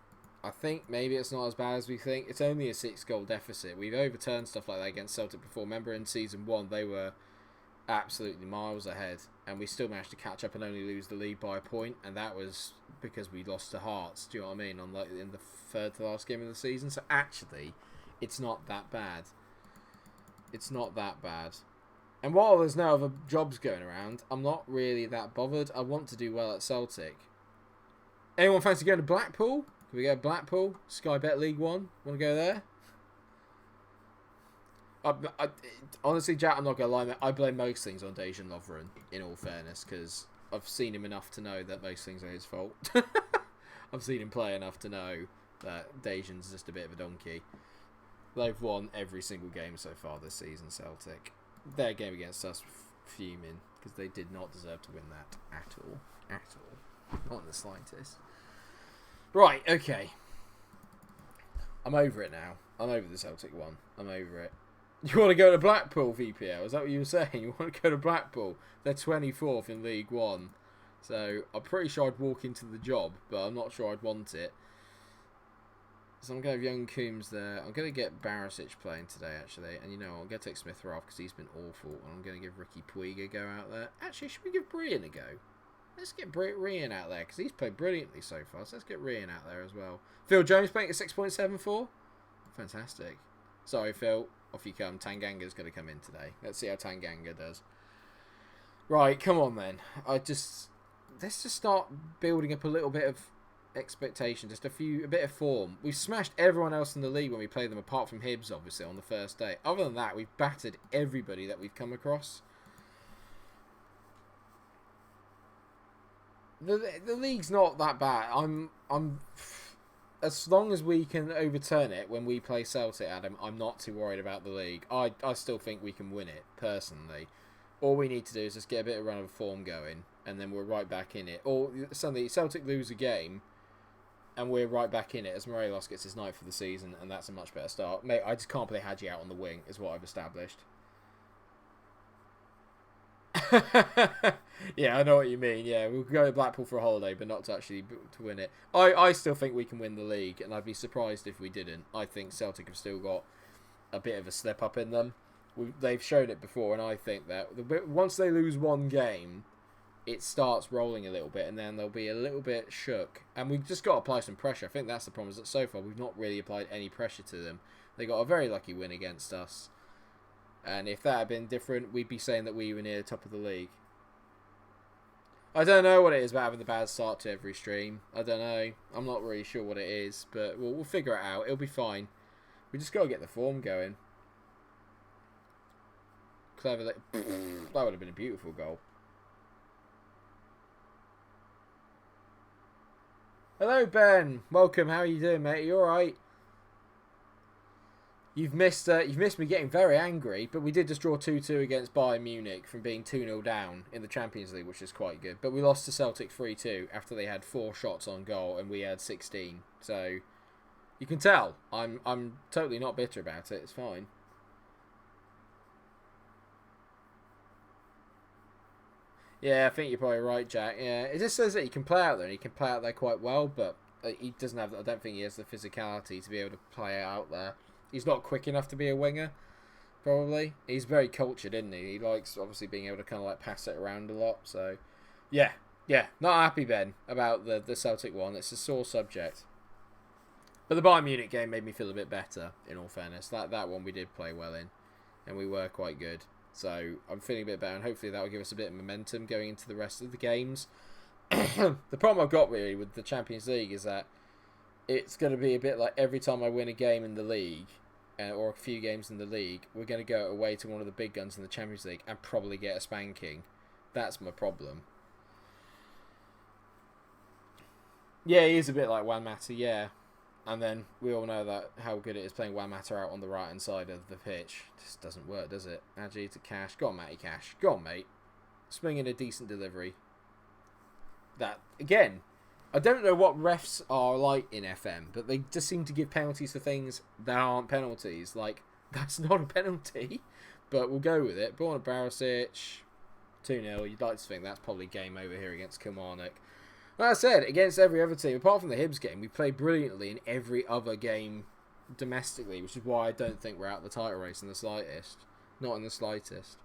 I think maybe it's not as bad as we think. It's only a 6-goal deficit. We've overturned stuff like that against Celtic before. Remember in Season 1, they were absolutely miles ahead, and we still managed to catch up and only lose the lead by a point, and that was because we lost to Hearts. Do you know what I mean? On in the third to last game of the season. So actually, it's not that bad. It's not that bad. And while there's no other jobs going around, I'm not really that bothered. I want to do well at Celtic. Anyone fancy going to Blackpool? Can we go to Blackpool? Sky Bet League 1? Want to go there? Honestly, Jack, I'm not going to lie, mate, I blame most things on Dejan Lovren, in all fairness, because I've seen him enough to know that most things are his fault. I've seen him play enough to know that Dejan's just a bit of a donkey. They've won every single game so far this season, Celtic. Their game against us, fuming, because they did not deserve to win that at all. At all. Not in the slightest. Right, okay. I'm over it now. I'm over the Celtic one. I'm over it. You want to go to Blackpool, VPL? Is that what you were saying? You want to go to Blackpool? They're 24th in League 1. So, I'm pretty sure I'd walk into the job, but I'm not sure I'd want it. So, I'm going to have Young Coombs there. I'm going to get Barisic playing today, actually. And you know, I'm going to take Smith off because he's been awful. And I'm going to give Ricky Puig a go out there. Actually, should we give Brian a go? Let's get Rian out there because he's played brilliantly so far. So, let's get Rian out there as well. Phil Jones playing at 6.74. Fantastic. Sorry, Phil. Off you come. Tanganga's going to come in today. Let's see how Tanganga does. Right, come on then. Let's just start building up a little bit of expectation. Just a bit of form. We've smashed everyone else in the league when we play them, apart from Hibs, obviously, on the first day. Other than that, we've battered everybody that we've come across. The league's not that bad. As long as we can overturn it when we play Celtic, Adam, I'm not too worried about the league. I still think we can win it, personally. All we need to do is just get a bit of run of form going, and then we're right back in it. Or suddenly, Celtic lose a game, and we're right back in it as Morelos gets his 9th for the season, and that's a much better start. Mate, I just can't play Hadji out on the wing, is what I've established. Yeah, I know what you mean. Yeah, we'll go to Blackpool for a holiday, but not to actually to win it. I still think we can win the league, and I'd be surprised if we didn't. I think Celtic have still got a bit of a slip up in them. They've shown it before, and I think that once they lose one game, it starts rolling a little bit, and then they'll be a little bit shook. And we've just got to apply some pressure. I think that's the problem, is that so far we've not really applied any pressure to them. They got a very lucky win against us. And if that had been different, we'd be saying that we were near the top of the league. I don't know what it is about having the bad start to every stream. I don't know. I'm not really sure what it is, but we'll figure it out. It'll be fine. We just got to get the form going. Clever. That would have been a beautiful goal. Hello, Ben. Welcome. How are you doing, mate? Are you alright? You've missed me getting very angry, but we did just draw 2-2 against Bayern Munich from being 2-0 down in the Champions League, which is quite good. But we lost to Celtic 3-2 after they had 4 shots on goal and we had 16. So you can tell I'm totally not bitter about it. It's fine. Yeah, I think you're probably right, Jack. Yeah, it just says that he can play out there, and he can play out there quite well, but he doesn't have. I don't think he has the physicality to be able to play out there. He's not quick enough to be a winger, probably. He's very cultured, isn't he? He likes, obviously, being able to kind of like pass it around a lot. So, yeah. Not happy, Ben, about the Celtic one. It's a sore subject. But the Bayern Munich game made me feel a bit better, in all fairness. That one we did play well in, and we were quite good. So, I'm feeling a bit better, and hopefully that will give us a bit of momentum going into the rest of the games. The problem I've got, really, with the Champions League is that it's going to be a bit like every time I win a game in the league, or a few games in the league, we're going to go away to one of the big guns in the Champions League and probably get a spanking. That's my problem. Yeah, he is a bit like Juan Mata, yeah. And then we all know that how good it is playing Juan Mata out on the right hand side of the pitch. Just doesn't work, does it? Agi to Cash. Go on, Matty Cash. Go on, mate. Swing in a decent delivery. That, again, I don't know what refs are like in FM, but they just seem to give penalties for things that aren't penalties. Like, that's not a penalty, but we'll go with it. Borna Barisic, 2-0. You'd like to think that's probably game over here against Kilmarnock. Like I said, against every other team, apart from the Hibs game, we played brilliantly in every other game domestically, which is why I don't think we're out of the title race in the slightest. Not in the slightest.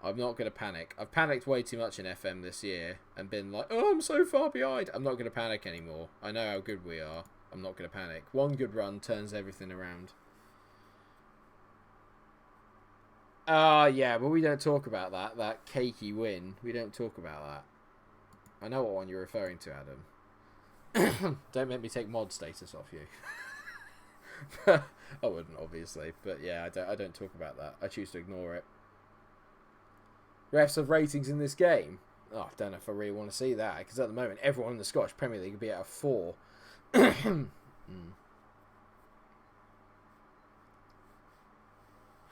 I'm not going to panic. I've panicked way too much in FM this year and been like, oh, I'm so far behind. I'm not going to panic anymore. I know how good we are. I'm not going to panic. One good run turns everything around. Yeah, but we don't talk about that. That cakey win. We don't talk about that. I know what one you're referring to, Adam. Don't make me take mod status off you. I wouldn't, obviously. But yeah, I don't talk about that. I choose to ignore it. Refs have ratings in this game. Oh, I don't know if I really want to see that, because at the moment everyone in the Scottish Premier League would be at a 4.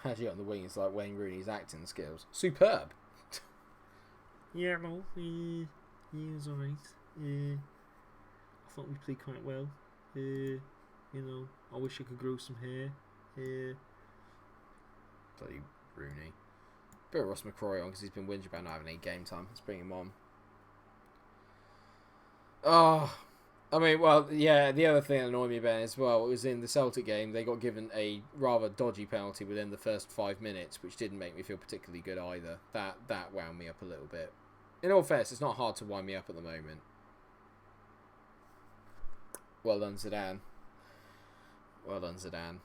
Actually, on the wing is like Wayne Rooney's acting skills. Superb. Yeah, well, he was alright. I thought we played quite well. You know, I wish I could grow some hair. Bloody Rooney. Bit of Ross McCrory on because he's been whinging about not having any game time. Let's bring him on. Oh, I mean, well, yeah, the other thing that annoyed me about it as well, it was in the Celtic game, they got given a rather dodgy penalty within the first 5 minutes, which didn't make me feel particularly good either. That wound me up a little bit. In all fairness, it's not hard to wind me up at the moment. Well done, Zidane. Well done, Zidane.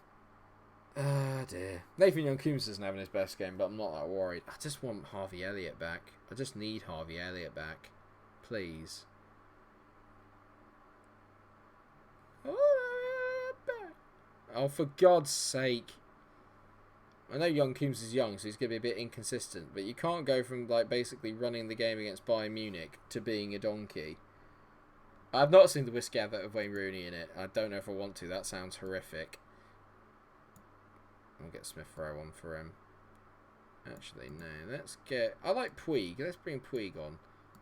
Ah, dear. Nathan Young-Coombs isn't having his best game, but I'm not that worried. I just want Harvey Elliott back. I just need Harvey Elliott back. Please. Oh, for God's sake. I know Young-Coombs is young, so he's going to be a bit inconsistent, but you can't go from like basically running the game against Bayern Munich to being a donkey. I've not seen the whiskey advert of Wayne Rooney in it. I don't know if I want to. That sounds horrific. I'll get Smith Rowe on for him. Actually, no. Let's get... I like Puig. Let's bring Puig on.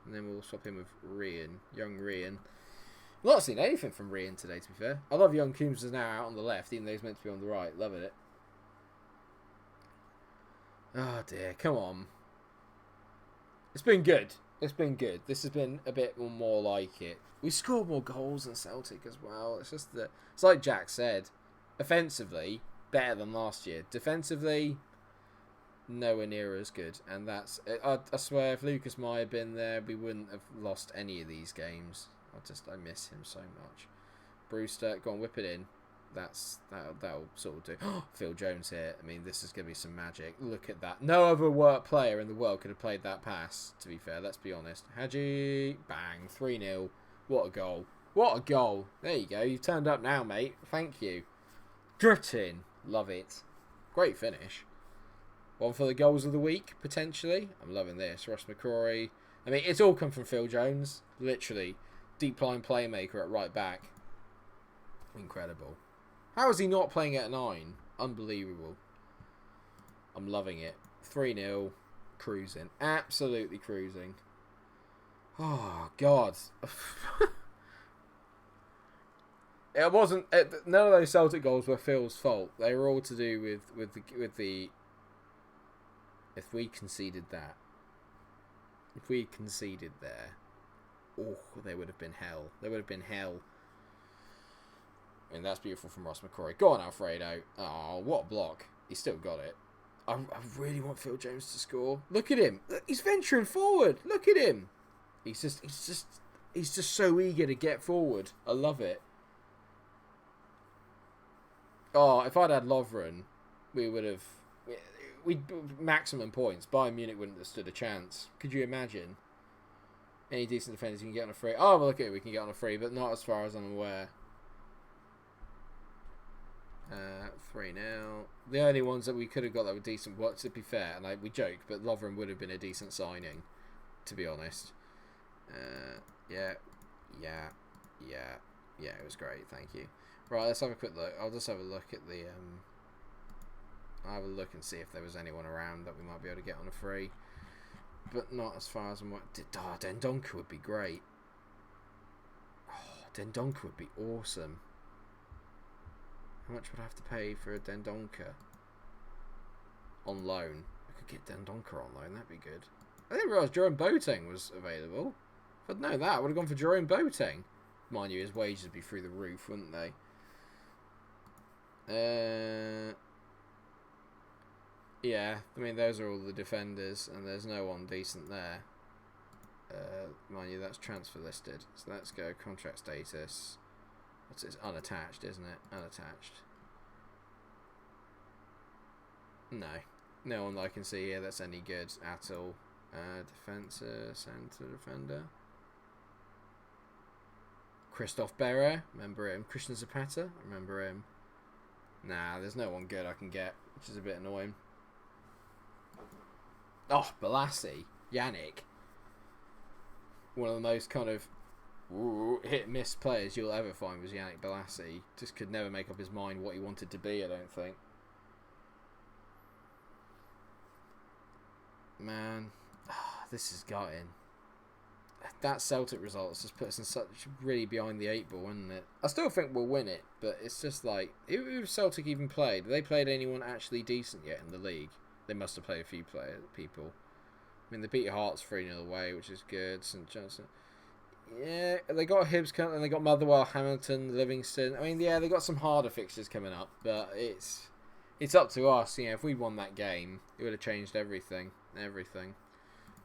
And then we'll swap him with Rian. Young Rian. I've not seen anything from Rian today, to be fair. I love Young Coombs is now out on the left, even though he's meant to be on the right. Loving it. Oh, dear. Come on. It's been good. It's been good. This has been a bit more like it. We scored more goals than Celtic as well. It's just that it's like Jack said. Offensively, better than last year. Defensively, nowhere near as good. And that's... I swear, if Lucas Meyer had been there, we wouldn't have lost any of these games. I miss him so much. Brewster, go on, whip it in. That'll sort of do. Phil Jones here. I mean, this is going to be some magic. Look at that. No other player in the world could have played that pass, to be fair. Let's be honest. Hadji, bang, 3-0. What a goal. What a goal. There you go. You've turned up now, mate. Thank you. Dripped in. Love it. Great finish. One for the goals of the week, potentially. I'm loving this. Ross McCrory. I mean, it's all come from Phil Jones. Literally. Deep line playmaker at right back. Incredible. How is he not playing at 9? Unbelievable. I'm loving it. 3-0. Cruising. Absolutely cruising. Oh, God. It wasn't... None of those Celtic goals were Phil's fault. They were all to do with the... If we conceded that. If we conceded there. Oh, they would have been hell. They would have been hell. And that's beautiful from Ross McCrory. Go on, Alfredo. Oh, what a block. He's still got it. I really want Phil Jones to score. Look at him. He's venturing forward. Look at him. He's just so eager to get forward. I love it. Oh, if I'd had Lovren, we would have... We'd maximum points. Bayern Munich wouldn't have stood a chance. Could you imagine? Any decent defenders you can get on a free. Oh, well, look at it. We can get on a free, but not as far as I'm aware. 3-0. The only ones that we could have got that were decent, well, to be fair, and we joke, but Lovren would have been a decent signing, to be honest. Yeah, it was great, thank you. Right, let's have a quick look. I'll just have a look at the... I'll have a look and see if there was anyone around that we might be able to get on a free. But not as far as I'm... Dendonka would be great. Oh, Dendonka would be awesome. How much would I have to pay for a Dendonka? On loan. I could get Dendonka on loan, that'd be good. I didn't realise Jerome Boateng was available. If I'd known that, I would have gone for Jerome Boateng. Mind you, his wages would be through the roof, wouldn't they? Yeah, I mean, those are all the defenders, and there's no one decent there. Mind you, that's transfer listed. So let's go contract status. It's unattached, isn't it? Unattached. No. No one that I can see here that's any good at all. Defender, centre defender. Christoph Berra, remember him. Christian Zapata, remember him. Nah, there's no one good I can get, which is a bit annoying. Oh, Balassi, Yannick. One of the most kind of hit-miss players you'll ever find was Yannick Balassi. Just could never make up his mind what he wanted to be, I don't think. Man, this is gutting. That Celtic result has just put us in such really behind the 8 ball, isn't it? I still think we'll win it, but it's just like, who Celtic even played? Have they played anyone actually decent yet in the league? They must have played a few people. I mean, they beat Hearts 3-0 away, which is good. St Johnson. Yeah, they got Hibs, and they got Motherwell, Hamilton, Livingston. I mean, yeah, they got some harder fixtures coming up, but it's up to us. You know, if we'd won that game, it would have changed everything.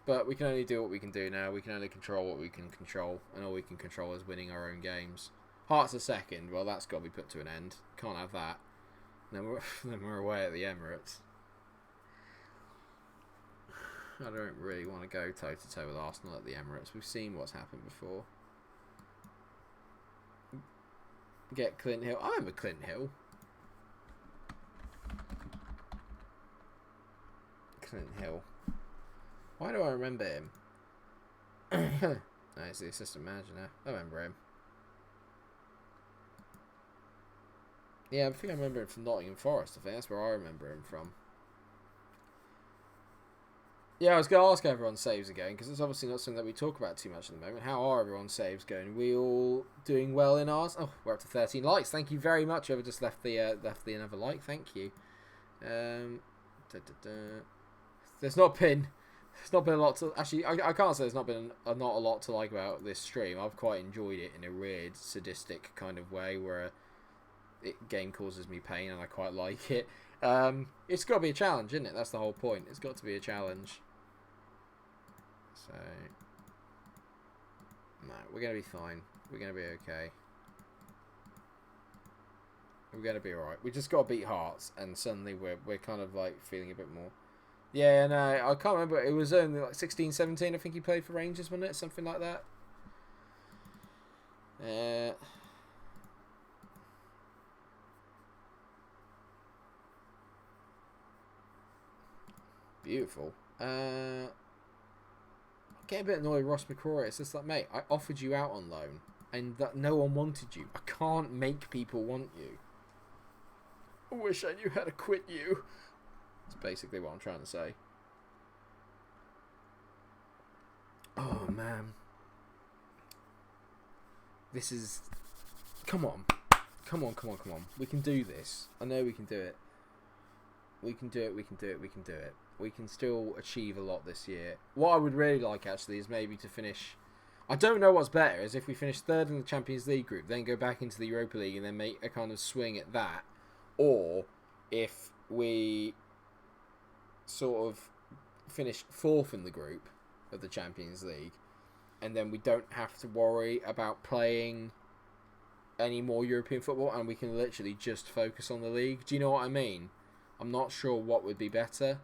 But we can only do what we can do now. We can only control what we can control, and all we can control is winning our own games. Hearts are second. Well, that's got to be put to an end. Can't have that. Then we're away at the Emirates. I don't really want to go toe-to-toe with Arsenal at the Emirates. We've seen what's happened before. Get Clint Hill. I remember Clint Hill. Clint Hill. Why do I remember him? No, he's the assistant manager now. I remember him. Yeah, I think I remember him from Nottingham Forest. I think that's where I remember him from. Yeah, I was going to ask how everyone's saves are going, because it's obviously not something that we talk about too much at the moment. How are everyone's saves going? Are we all doing well in ours? Oh, we're up to 13 likes. Thank you very much. Whoever just left the another like. Thank you. There's not been There's not been a lot to... Actually, I can't say there's not been not a lot to like about this stream. I've quite enjoyed it in a weird, sadistic kind of way where game causes me pain and I quite like it. It's got to be a challenge, isn't it? That's the whole point. It's got to be a challenge. So... No, we're going to be fine. We're going to be okay. We're going to be alright. We just got to beat Hearts and suddenly we're kind of like feeling a bit more... Yeah, no, I can't remember. It was only like 16, 17, I think he played for Rangers, wasn't it? Something like that. Beautiful. I get a bit annoyed with Ross McCrory. It's just like, mate, I offered you out on loan and that no one wanted you. I can't make people want you. I wish I knew how to quit you. That's basically what I'm trying to say. Oh, man. This is... Come on. Come on, come on, come on. We can do this. I know we can do it. We can do it, we can do it, we can do it. We can still achieve a lot this year. What I would really like, actually, is maybe to finish... I don't know what's better, is if we finish third in the Champions League group, then go back into the Europa League and then make a kind of swing at that. Or if we sort of finish fourth in the group of the Champions League and then we don't have to worry about playing any more European football and we can literally just focus on the league. Do you know what I mean? I'm not sure what would be better.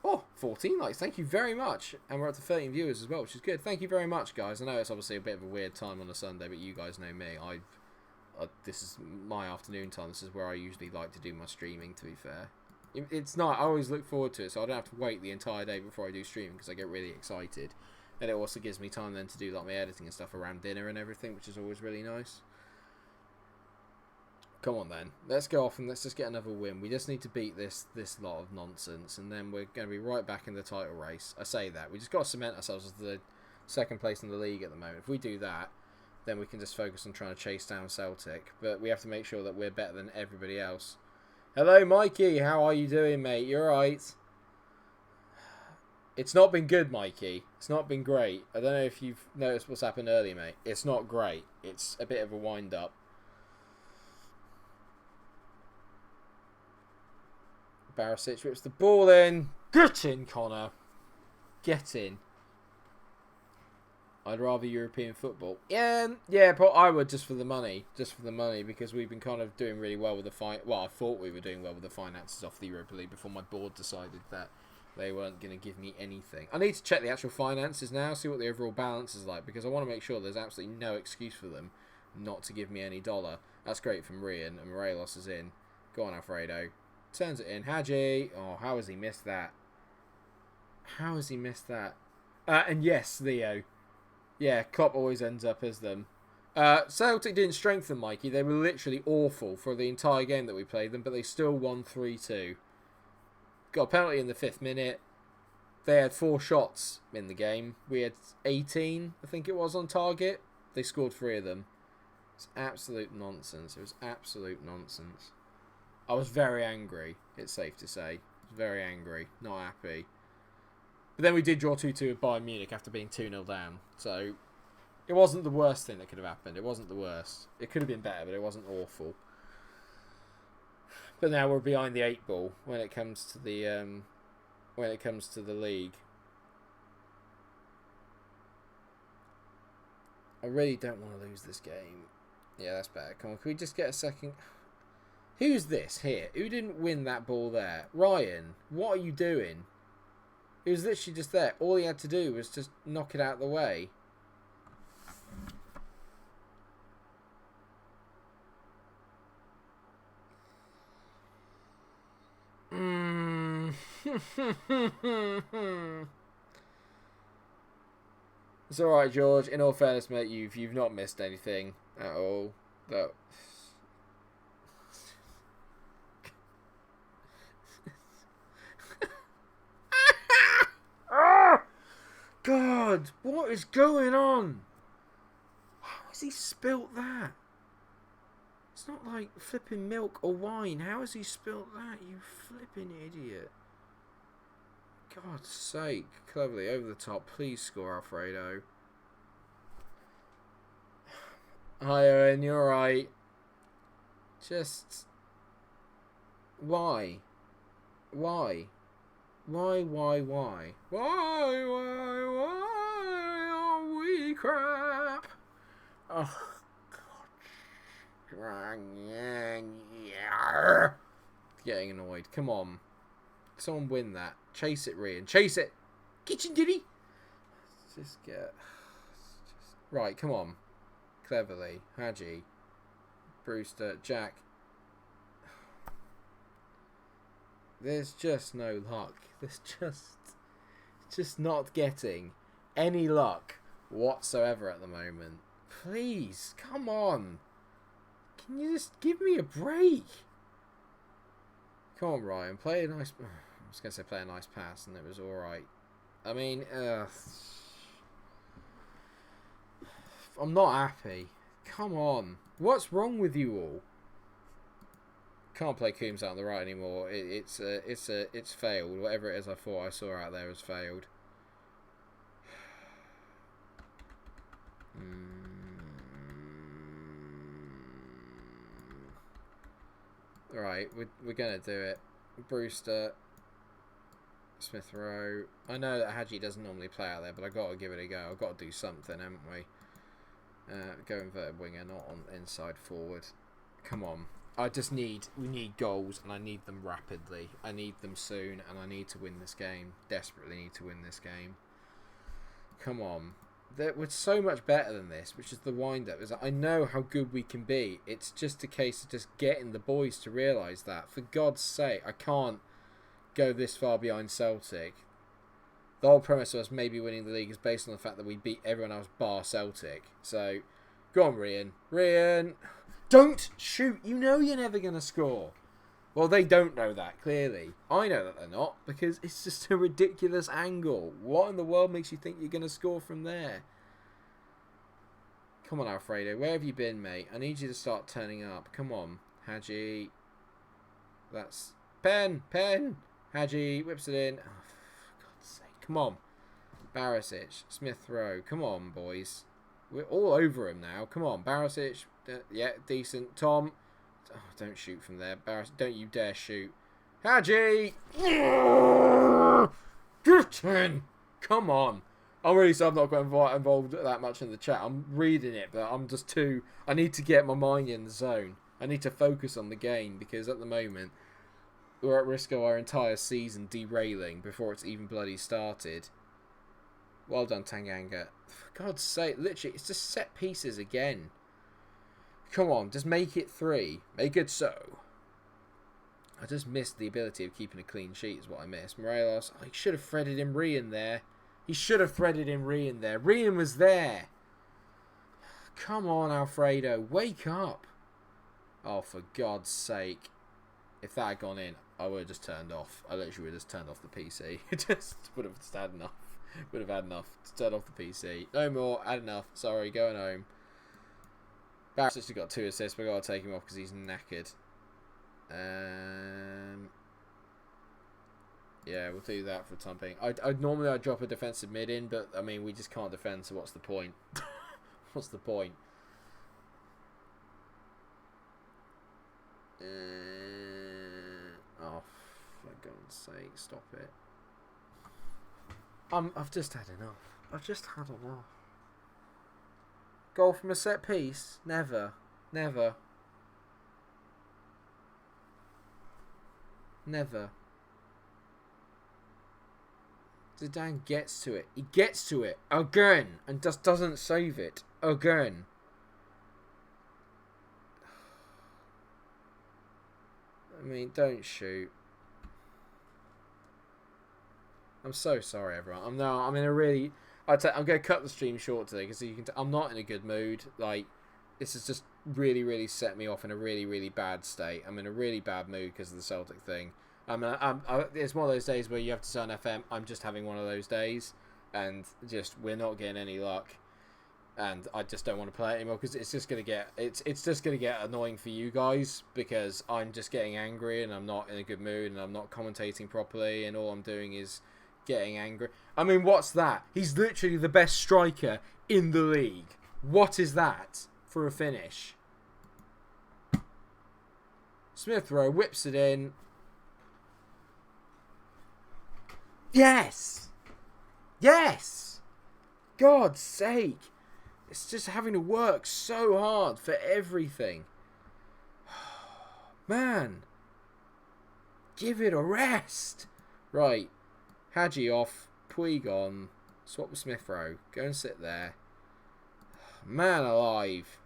Oh, 14 likes. Thank you very much. And we're up to 13 viewers as well, which is good. Thank you very much, guys. I know it's obviously a bit of a weird time on a Sunday, but you guys know me. This is my afternoon time. This is where I usually like to do my streaming, to be fair. It's not. I always look forward to it, so I don't have to wait the entire day before I do streaming because I get really excited. And it also gives me time then to do like my editing and stuff around dinner and everything, which is always really nice. Come on then, let's go off and let's just get another win. We just need to beat this lot of nonsense and then we're going to be right back in the title race. I say that, we just got to cement ourselves as the second place in the league at the moment. If we do that, then we can just focus on trying to chase down Celtic. But we have to make sure that we're better than everybody else. Hello Mikey, how are you doing, mate? You alright? It's not been good, Mikey. It's not been great. I don't know if you've noticed what's happened earlier, mate. It's not great. It's a bit of a wind-up. Barisic whips the ball in. Get in, Connor. Get in. I'd rather European football. Yeah, but I would just for the money. Just for the money, because we've been kind of doing really well with the well, I thought we were doing well with the finances off the Europa League before my board decided that they weren't going to give me anything. I need to check the actual finances now, see what the overall balance is like, because I want to make sure there's absolutely no excuse for them not to give me any dollar. That's great from Rian, and Morelos is in. Go on, Alfredo. Turns it in. Hadji. Oh, how has he missed that? How has he missed that? And yes, Leo. Yeah, Klopp always ends up as them. Celtic didn't strengthen, Mikey. They were literally awful for the entire game that we played them, but they still won 3-2. Got a penalty in the 5th minute. They had 4 shots in the game. We had 18, I think it was, on target. They scored 3 of them. It's absolute nonsense. It was absolute nonsense. I was very angry, it's safe to say. I was very angry, not happy. But then we did draw 2-2 with Bayern Munich after being 2-0 down. So, it wasn't the worst thing that could have happened. It wasn't the worst. It could have been better, but it wasn't awful. But now we're behind the 8 ball when it comes to the league. I really don't want to lose this game. Yeah, that's better. Come on, can we just get a second... Who's this here? Who didn't win that ball there? Ryan, what are you doing? He was literally just there. All he had to do was just knock it out of the way. It's alright, George. In all fairness, mate, you've not missed anything at all. No. God, what is going on? How has he spilt that? It's not like flipping milk or wine. How has he spilt that, you flipping idiot? God's sake. Cleverly, over the top. Please score, Alfredo. Hi, Owen, you're right. Just... Why? Why? Why? Why are we crap? Oh, God. Getting annoyed. Come on. Someone win that. Chase it, Rian. Chase it. Kitchen Diddy. Just get... Right, come on. Cleverly. Hadji. Brewster. Jack. There's just no luck. There's just not getting any luck whatsoever at the moment. Please, come on. Can you just give me a break? Come on, Ryan. Play a nice... I was going to say play a nice pass, and it was alright. I mean, I'm not happy. Come on. What's wrong with you all? Can't play Coombs out on the right anymore. It's failed. Whatever it is I thought I saw out there has failed. Right, we're gonna do it. Brewster, Smith Rowe. I know that Hadji doesn't normally play out there, but I got to give it a go. I've got to do something, haven't we? Go inverted winger, not on inside forward. Come on. We need goals, and I need them rapidly. I need them soon, and I need to win this game. Desperately need to win this game. Come on. We're so much better than this, which is the wind-up. Is I know how good we can be. It's just a case of just getting the boys to realise that. For God's sake, I can't go this far behind Celtic. The whole premise of us maybe winning the league is based on the fact that we beat everyone else bar Celtic. So, go on, Rian. Rian! Don't shoot! You know you're never going to score. Well, they don't know that, clearly. I know that they're not, because it's just a ridiculous angle. What in the world makes you think you're going to score from there? Come on, Alfredo. Where have you been, mate? I need you to start turning up. Come on. Hadji. That's... Pen! Hadji whips it in. Oh, for God's sake. Come on. Barisic. Smith Rowe. Come on, boys. We're all over him now. Come on. Barisic. Yeah, decent. Tom. Oh, don't shoot from there. Barris, don't you dare shoot. Hadji! Get in! Come on. I'm really sorry I'm not going to involved that much in the chat. I'm reading it, but I'm just too... I need to get my mind in the zone. I need to focus on the game, because at the moment, we're at risk of our entire season derailing before it's even bloody started. Well done, Tanganga. For God's sake, literally, it's just set pieces again. Come on, just make it 3. Make it so. I just missed the ability of keeping a clean sheet is what I missed. Morelos, he should have threaded in Rian there. He should have threaded in Rian there. Rian was there. Come on, Alfredo. Wake up. Oh, for God's sake. If that had gone in, I would have just turned off. I literally would have just turned off the PC. It just would have just had enough. Would have had enough to turn off the PC. No more. Had enough. Sorry, going home. Barrett's actually got 2 assists. We've got to take him off because he's knackered. Yeah, we'll do that for the time being. Normally I'd drop a defensive mid in, but I mean we just can't defend, so what's the point? What's the point? Oh, for God's sake, stop it. I've just had enough. I've just had enough. Goal from a set piece? Never. Never. Never. Zidane gets to it. He gets to it again and just doesn't save it again. I mean, don't shoot. I'm so sorry, everyone. I'm in a really... I'm going to cut the stream short today because I'm not in a good mood. Like, this has just really, really set me off in a really, really bad state. I'm in a really bad mood because of the Celtic thing. It's one of those days where you have to turn FM. I'm just having one of those days, and just we're not getting any luck, and I just don't want to play it anymore because it's just gonna get annoying for you guys because I'm just getting angry and I'm not in a good mood and I'm not commentating properly and all I'm doing is getting angry. I mean, what's that? He's literally the best striker in the league. What is that for a finish? Smith Rowe whips it in. Yes! Yes! God's sake. It's just having to work so hard for everything. Man. Give it a rest. Right. Hadji off. Puig on. Swap with Smith Rowe. Go and sit there. Man alive.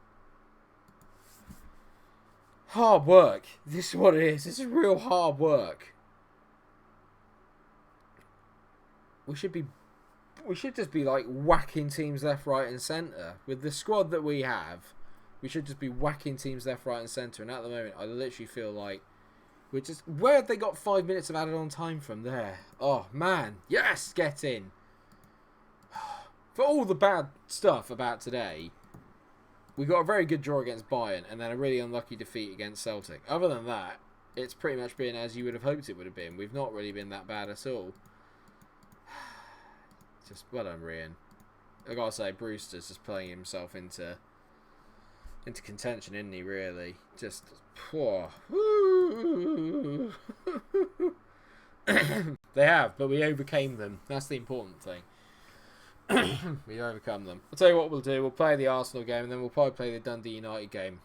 Hard work. This is what it is. This is real hard work. We should just be like whacking teams left, right and centre. With the squad that we have, we should just be whacking teams left, right and centre. And at the moment, I literally feel like we're just... Where have they got 5 minutes of added on time from there? Oh, man. Yes, get in. For all the bad stuff about today, we got a very good draw against Bayern and then a really unlucky defeat against Celtic. Other than that, it's pretty much been as you would have hoped it would have been. We've not really been that bad at all. Just, well done, Rian. I gotta say, Brewster's just playing himself into contention, isn't he, really? Just, poor. They have, but we overcame them. That's the important thing. We overcome them. I'll tell you what we'll do. We'll play the Arsenal game, and then we'll probably play the Dundee United game.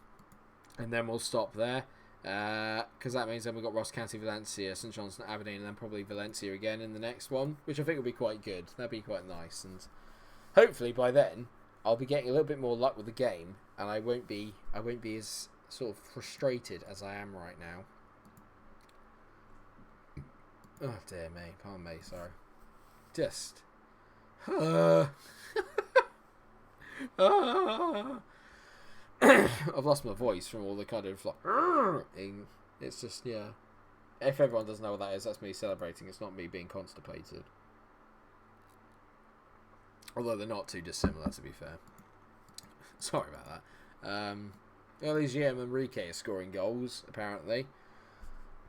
And then we'll stop there. Because that means then we've got Ross County, Valencia, St Johnstone, Aberdeen, and then probably Valencia again in the next one, which I think will be quite good. That'd be quite nice, and hopefully by then I'll be getting a little bit more luck with the game, and I won't be as sort of frustrated as I am right now. Oh dear me, pardon me, sorry. Just I've lost my voice from all the kind of like it's just, yeah. If everyone doesn't know what that is, that's me celebrating. It's not me being constipated. Although they're not too dissimilar, to be fair. Sorry about that. Early GM Enrique is scoring goals, apparently.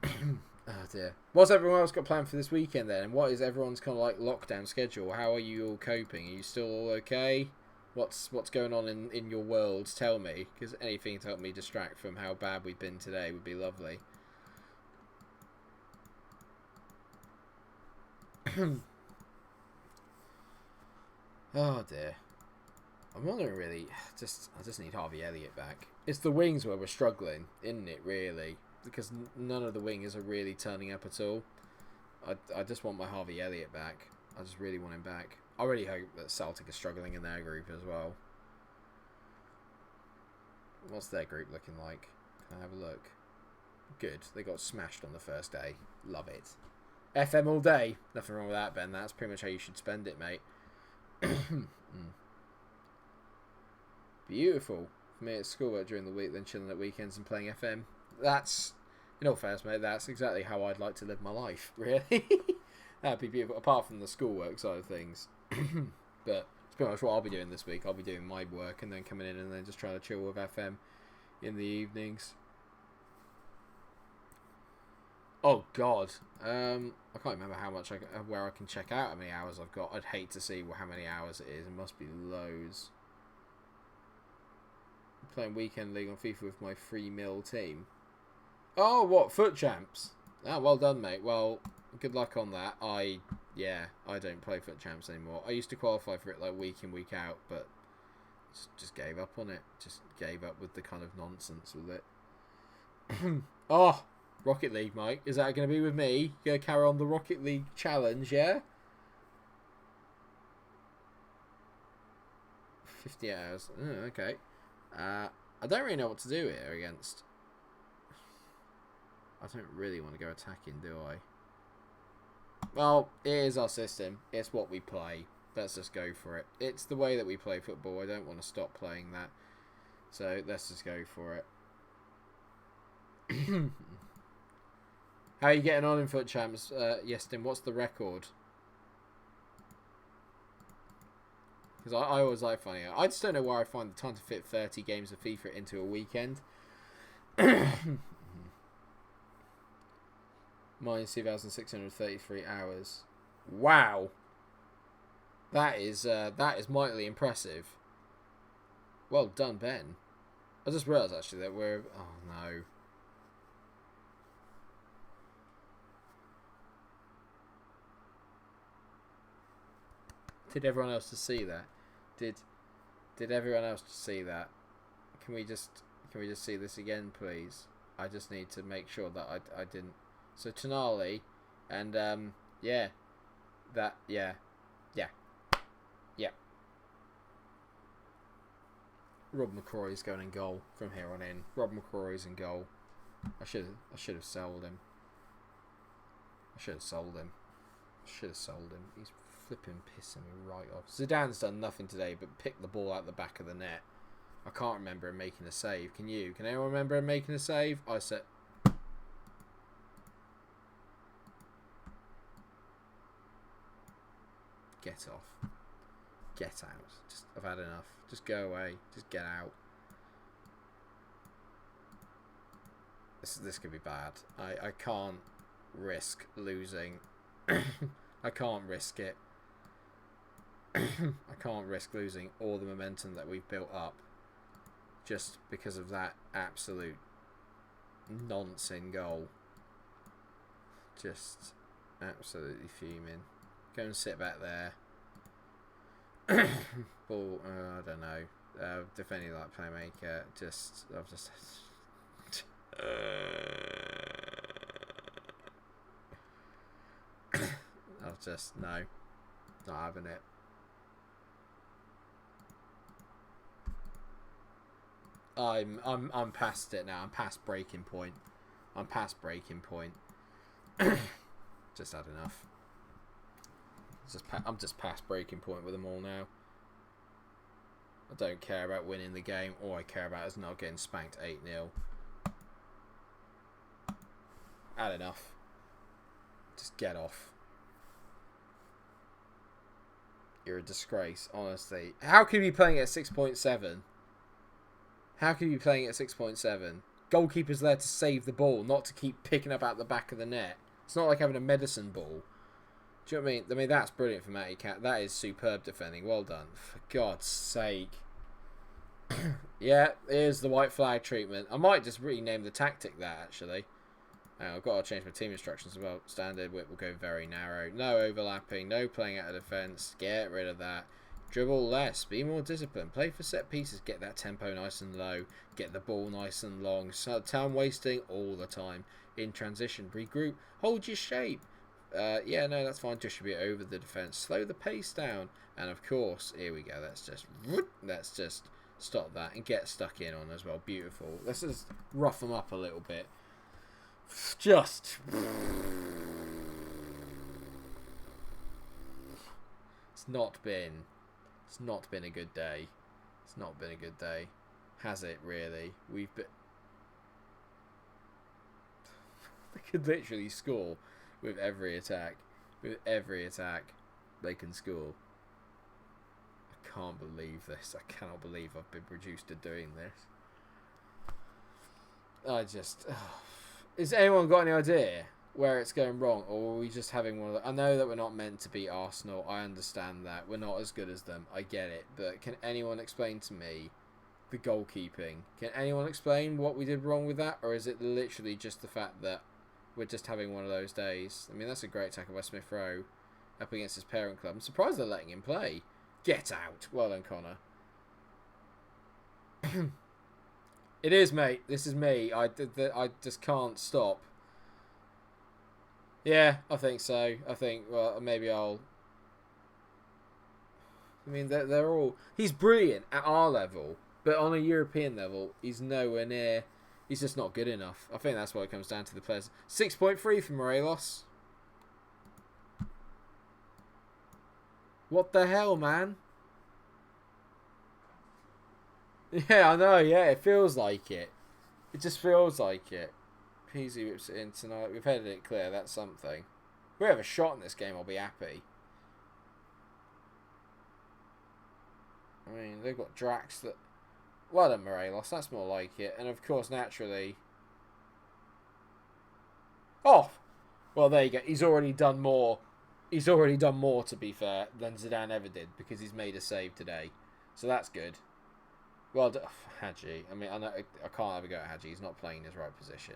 Oh dear. What's everyone else got planned for this weekend then? And what is everyone's kind of like lockdown schedule? How are you all coping? Are you still all okay? What's going on in your world? Tell me, because anything to help me distract from how bad we've been today would be lovely. Oh dear. I'm wondering really. I just need Harvey Elliott back. It's the wings where we're struggling, isn't it? Really, because none of the wingers are really turning up at all. I just want my Harvey Elliott back. I just really want him back. I really hope that Celtic are struggling in their group as well. What's their group looking like? Can I have a look? Good. They got smashed on the first day. Love it. FM all day. Nothing wrong with that, Ben. That's pretty much how you should spend it, mate. Beautiful. For me, it's schoolwork during the week, then chilling at weekends and playing FM. That's, in all fairness, mate, that's exactly how I'd like to live my life, really. That'd be beautiful, apart from the schoolwork side of things. But it's pretty much what I'll be doing this week. I'll be doing my work and then coming in and then just trying to chill with FM in the evenings. Oh God, I can't remember how much where I can check out how many hours I've got. I'd hate to see how many hours it is. It must be loads. I'm playing weekend league on FIFA with my 3-mil team. Oh, what, foot champs? Ah, well done, mate. Well, good luck on that. I don't play foot champs anymore. I used to qualify for it like week in, week out, but just gave up on it. Just gave up with the kind of nonsense with it. Oh, Rocket League, Mike. Is that going to be with me? You going to carry on the Rocket League challenge, yeah? 50 hours. Oh, okay. I don't really know what to do here against. I don't really want to go attacking, do I? Well, it is our system. It's what we play. Let's just go for it. It's the way that we play football. I don't want to stop playing that. So let's just go for it. How are you getting on in foot champs, Yestin? What's the record? Because I always like finding out. I just don't know where I find the time to fit 30 games of FIFA into a weekend. Minus 2,633 hours. Wow. That is mightily impressive. Well done, Ben. I just realised actually that we're... Oh no. Did everyone else just see that? Did everyone else just see that? Can we just see this again, please? I just need to make sure that I didn't. So Tonali, and yeah, that yeah. Rob McCrory's going in goal from here on in. Rob McCrory's in goal. I should have sold him. Should have sold him. He's flipping pissing me right off. Zidane's done nothing today but pick the ball out the back of the net. I can't remember him making a save. Can you? Can anyone remember him making a save? I said... Get off. Get out. I've had enough. Just go away. Just get out. This could be bad. I can't risk losing. I can't risk it. I can't risk losing all the momentum that we've built up just because of that absolute nonsense goal. Just absolutely fuming. Go and sit back there. Ball, I don't know. Defending like playmaker. No, not having it. I'm past it now. I'm past breaking point. Just had enough. I'm just past breaking point with them all now. I don't care about winning the game. All I care about is not getting spanked 8-0. Had enough. Just get off. You're a disgrace, honestly. How can you be playing at 6.7? How can you be playing at 6.7? Goalkeeper's there to save the ball, not to keep picking up out the back of the net. It's not like having a medicine ball. Do you know what I mean? I mean, that's brilliant for Matty Cat. That is superb defending. Well done. For God's sake. Yeah, here's the white flag treatment. I might just rename the tactic that, actually. I've got to change my team instructions as well. Standard width will go very narrow. No overlapping. No playing out of defence. Get rid of that. Dribble less. Be more disciplined. Play for set pieces. Get that tempo nice and low. Get the ball nice and long. So time wasting all the time. In transition. Regroup. Hold your shape. Yeah, no, that's fine. Distribute over the defence. Slow the pace down. And of course, here we go. Let's just stop that and get stuck in on as well. Beautiful. Let's just rough them up a little bit. It's not been a good day. It's not been a good day. Has it really? They could literally score with every attack. With every attack, they can score. I can't believe this. I cannot believe I've been reduced to doing this. Has anyone got any idea where it's going wrong, or are we just having one of the... I know that we're not meant to beat Arsenal. I understand that. We're not as good as them. I get it. But can anyone explain to me the goalkeeping? Can anyone explain what we did wrong with that? Or is it literally just the fact that we're just having one of those days? I mean, that's a great tackle by Smith Rowe up against his parent club. I'm surprised they're letting him play. Get out. Well done, Connor. It is, mate. This is me. I just can't stop. Yeah, I think so. I think, well, maybe I'll... I mean, they're all... He's brilliant at our level, but on a European level, he's nowhere near... He's just not good enough. I think that's what it comes down to the players. 6.3 for Morelos. What the hell, man? Yeah, I know, yeah, it feels like it. It just feels like it. Peasy whips it in tonight. We've headed it clear, that's something. If we have a shot in this game, I'll be happy. I mean, they've got Drax that... Well done, Morelos, that's more like it. And of course, naturally... Oh! Well, there you go. He's already done more He's already done more, to be fair, than Zidane ever did because he's made a save today. So that's good. Well, Hadji. I mean, I can't have a go at Hadji. He's not playing his right position.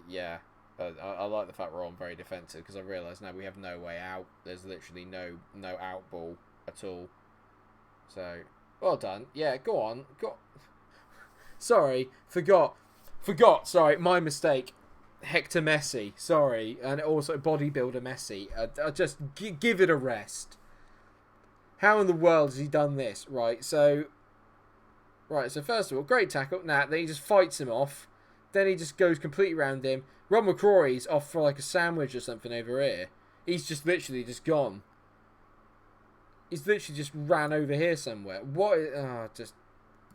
Yeah. I like the fact we're on very defensive because I realise now we have no way out. There's literally no out ball at all. So, well done. Yeah, go on. Sorry, forgot. Sorry, my mistake. Hector Messi, sorry, and also bodybuilder Messi. I just give it a rest. How in the world has he done this? Right, so first of all, great tackle. Then he just fights him off. Then he just goes completely around him. Rob McCrory's off for like a sandwich or something over here. He's just literally just gone. He's literally just ran over here somewhere. What?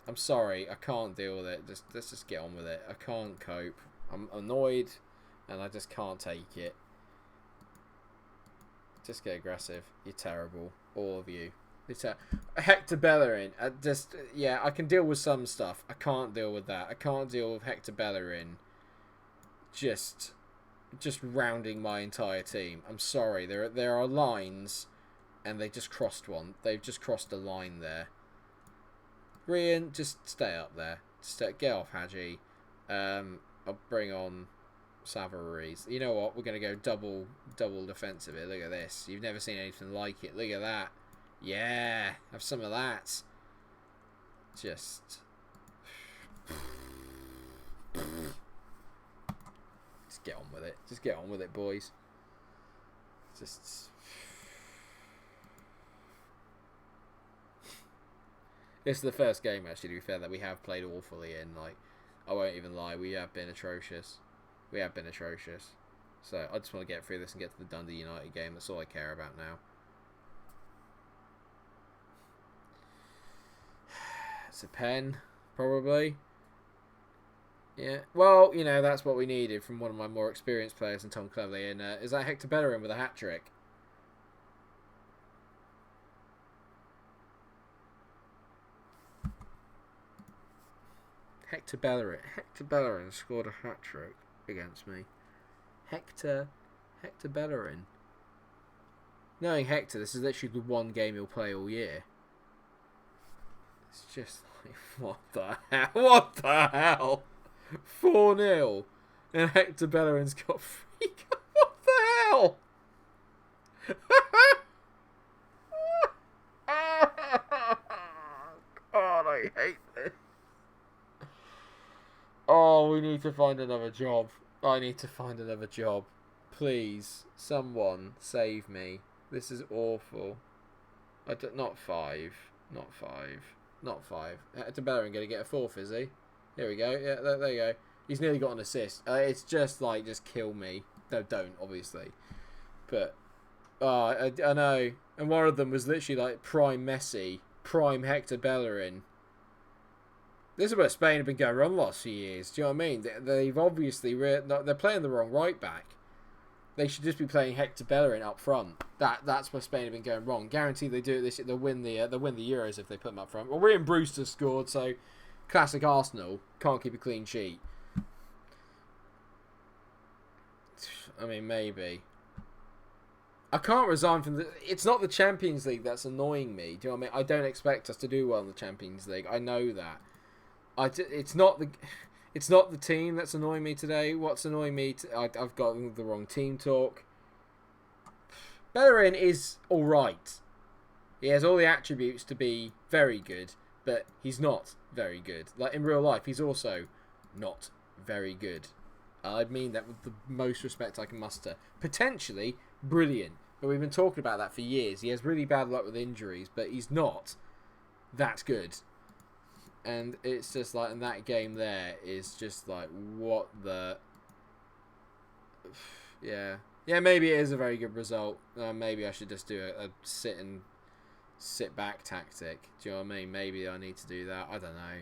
I'm sorry, I can't deal with it. Let's just get on with it. I can't cope. I'm annoyed, and I just can't take it. Just get aggressive. You're terrible, all of you. Hector Bellerin. I can deal with some stuff. I can't deal with that. I can't deal with Hector Bellerin. Just rounding my entire team. I'm sorry. There are lines, and they just crossed one. They've just crossed a line there. Rian, just stay up there. Get off, Hadji. I'll bring on Savariz. You know what? We're going to go double defensive here. Look at this. You've never seen anything like it. Look at that. Yeah. Have some of that. Just get on with it. Just get on with it, boys. This is the first game, actually, to be fair, that we have played awfully in. Like, I won't even lie, we have been atrocious. So I just want to get through this and get to the Dundee United game. That's all I care about now. It's a pen, probably. Yeah. Well, that's what we needed from one of my more experienced players than Tom Cleverley. And is that Hector Bellerin with a hat-trick? Hector Bellerin scored a hat-trick against me. Hector Bellerin. Knowing Hector, this is literally the one game he'll play all year. It's just like, what the hell? 4-0. And Hector Bellerin's got free. What the hell? God, I hate this. Oh, we need to find another job. I need to find another job. Please, someone save me. This is awful. Not five. Hector Bellerin going to get a fourth, is he? Here we go. Yeah, there you go. He's nearly got an assist. It's just like, just kill me. No, don't, obviously. But, I know. And one of them was literally like prime Messi, prime Hector Bellerin. This is where Spain have been going wrong the last few years. Do you know what I mean? They've obviously they're playing the wrong right back. They should just be playing Hector Bellerin up front. That's where Spain have been going wrong. Guaranteed they do it this year. They'll win the Euros if they put them up front. Well, Ryan Brewster scored, so classic Arsenal, can't keep a clean sheet. I mean, maybe. I can't resign from it's not the Champions League that's annoying me. Do you know what I mean? I don't expect us to do well in the Champions League. I know that. It's not the team that's annoying me today. What's annoying me? I've got the wrong team talk. Bellerin is all right. He has all the attributes to be very good, but he's not very good. Like in real life, he's also not very good. I mean that with the most respect I can muster. Potentially brilliant, but we've been talking about that for years. He has really bad luck with injuries, but he's not that good. And it's just like, in that game there is just like, what the... Yeah. Yeah, maybe it is a very good result. Maybe I should just do a sit back tactic. Do you know what I mean? Maybe I need to do that. I don't know.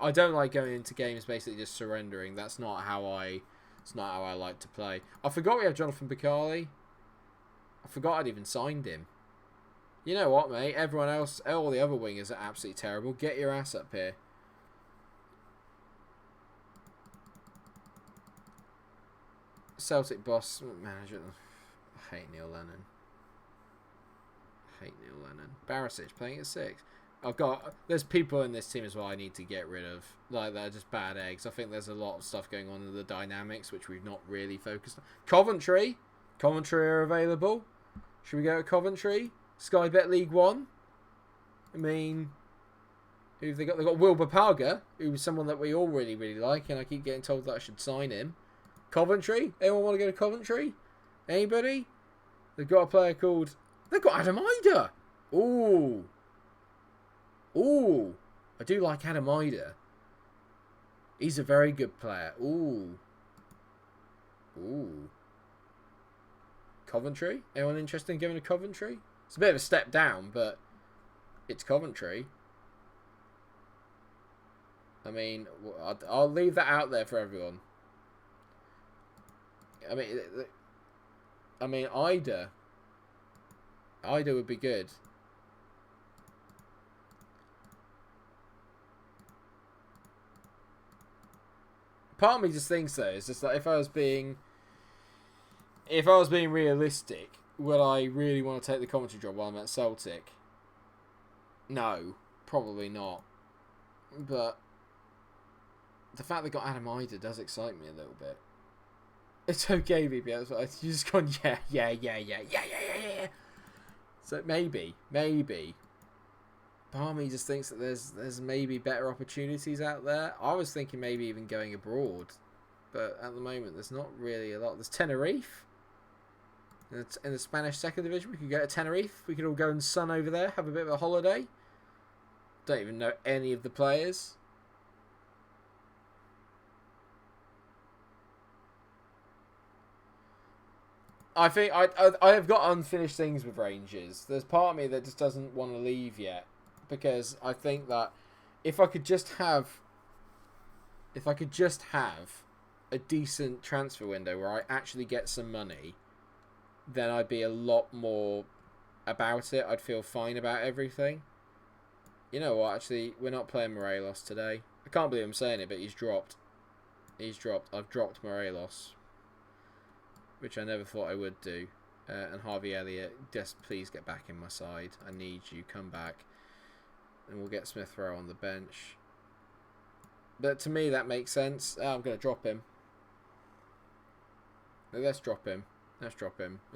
I don't like going into games basically just surrendering. It's not how I like to play. I forgot we have Jonathan Bacali. I forgot I'd even signed him. You know what, mate? Everyone else, all the other wingers are absolutely terrible. Get your ass up here. Celtic boss manager. I hate Neil Lennon. Barisic playing at 6. There's people in this team as well I need to get rid of. Like, they're just bad eggs. I think there's a lot of stuff going on in the dynamics which we've not really focused on. Coventry are available. Should we go to Coventry? Sky Bet League 1. I mean, who've they got? They've got Wilbur Palga, who's someone that we all really, really like, and I keep getting told that I should sign him. Coventry? Anyone want to go to Coventry? Anybody? They've got a player called... They've got Adam Ida. Ooh. I do like Adam Ida. He's a very good player. Ooh. Coventry? Anyone interested in going to Coventry? It's a bit of a step down, but it's Coventry. I mean, I'll leave that out there for everyone. I mean, Ida would be good. Part of me just thinks though, it's just like if I was being realistic, would I really want to take the commentary job while I'm at Celtic? No, probably not. But the fact they got Adam Ida does excite me a little bit. It's okay, BBS. You just gone, yeah. So maybe. Part of me just thinks that there's maybe better opportunities out there. I was thinking maybe even going abroad, but at the moment there's not really a lot. There's Tenerife in the Spanish second division. We could go to Tenerife. We could all go and sun over there, have a bit of a holiday. Don't even know any of the players. I think I have got unfinished things with Rangers. There's part of me that just doesn't want to leave yet, because I think that if I could just have a decent transfer window where I actually get some money, then I'd be a lot more about it. I'd feel fine about everything. You know what? Actually, we're not playing Morelos today. I can't believe I'm saying it, but he's dropped. I've dropped Morelos, which I never thought I would do. And Harvey Elliott, just please get back in my side. I need you. Come back. And we'll get Smith Rowe on the bench. But to me, that makes sense. I'm going to drop him. Let's drop him. I'm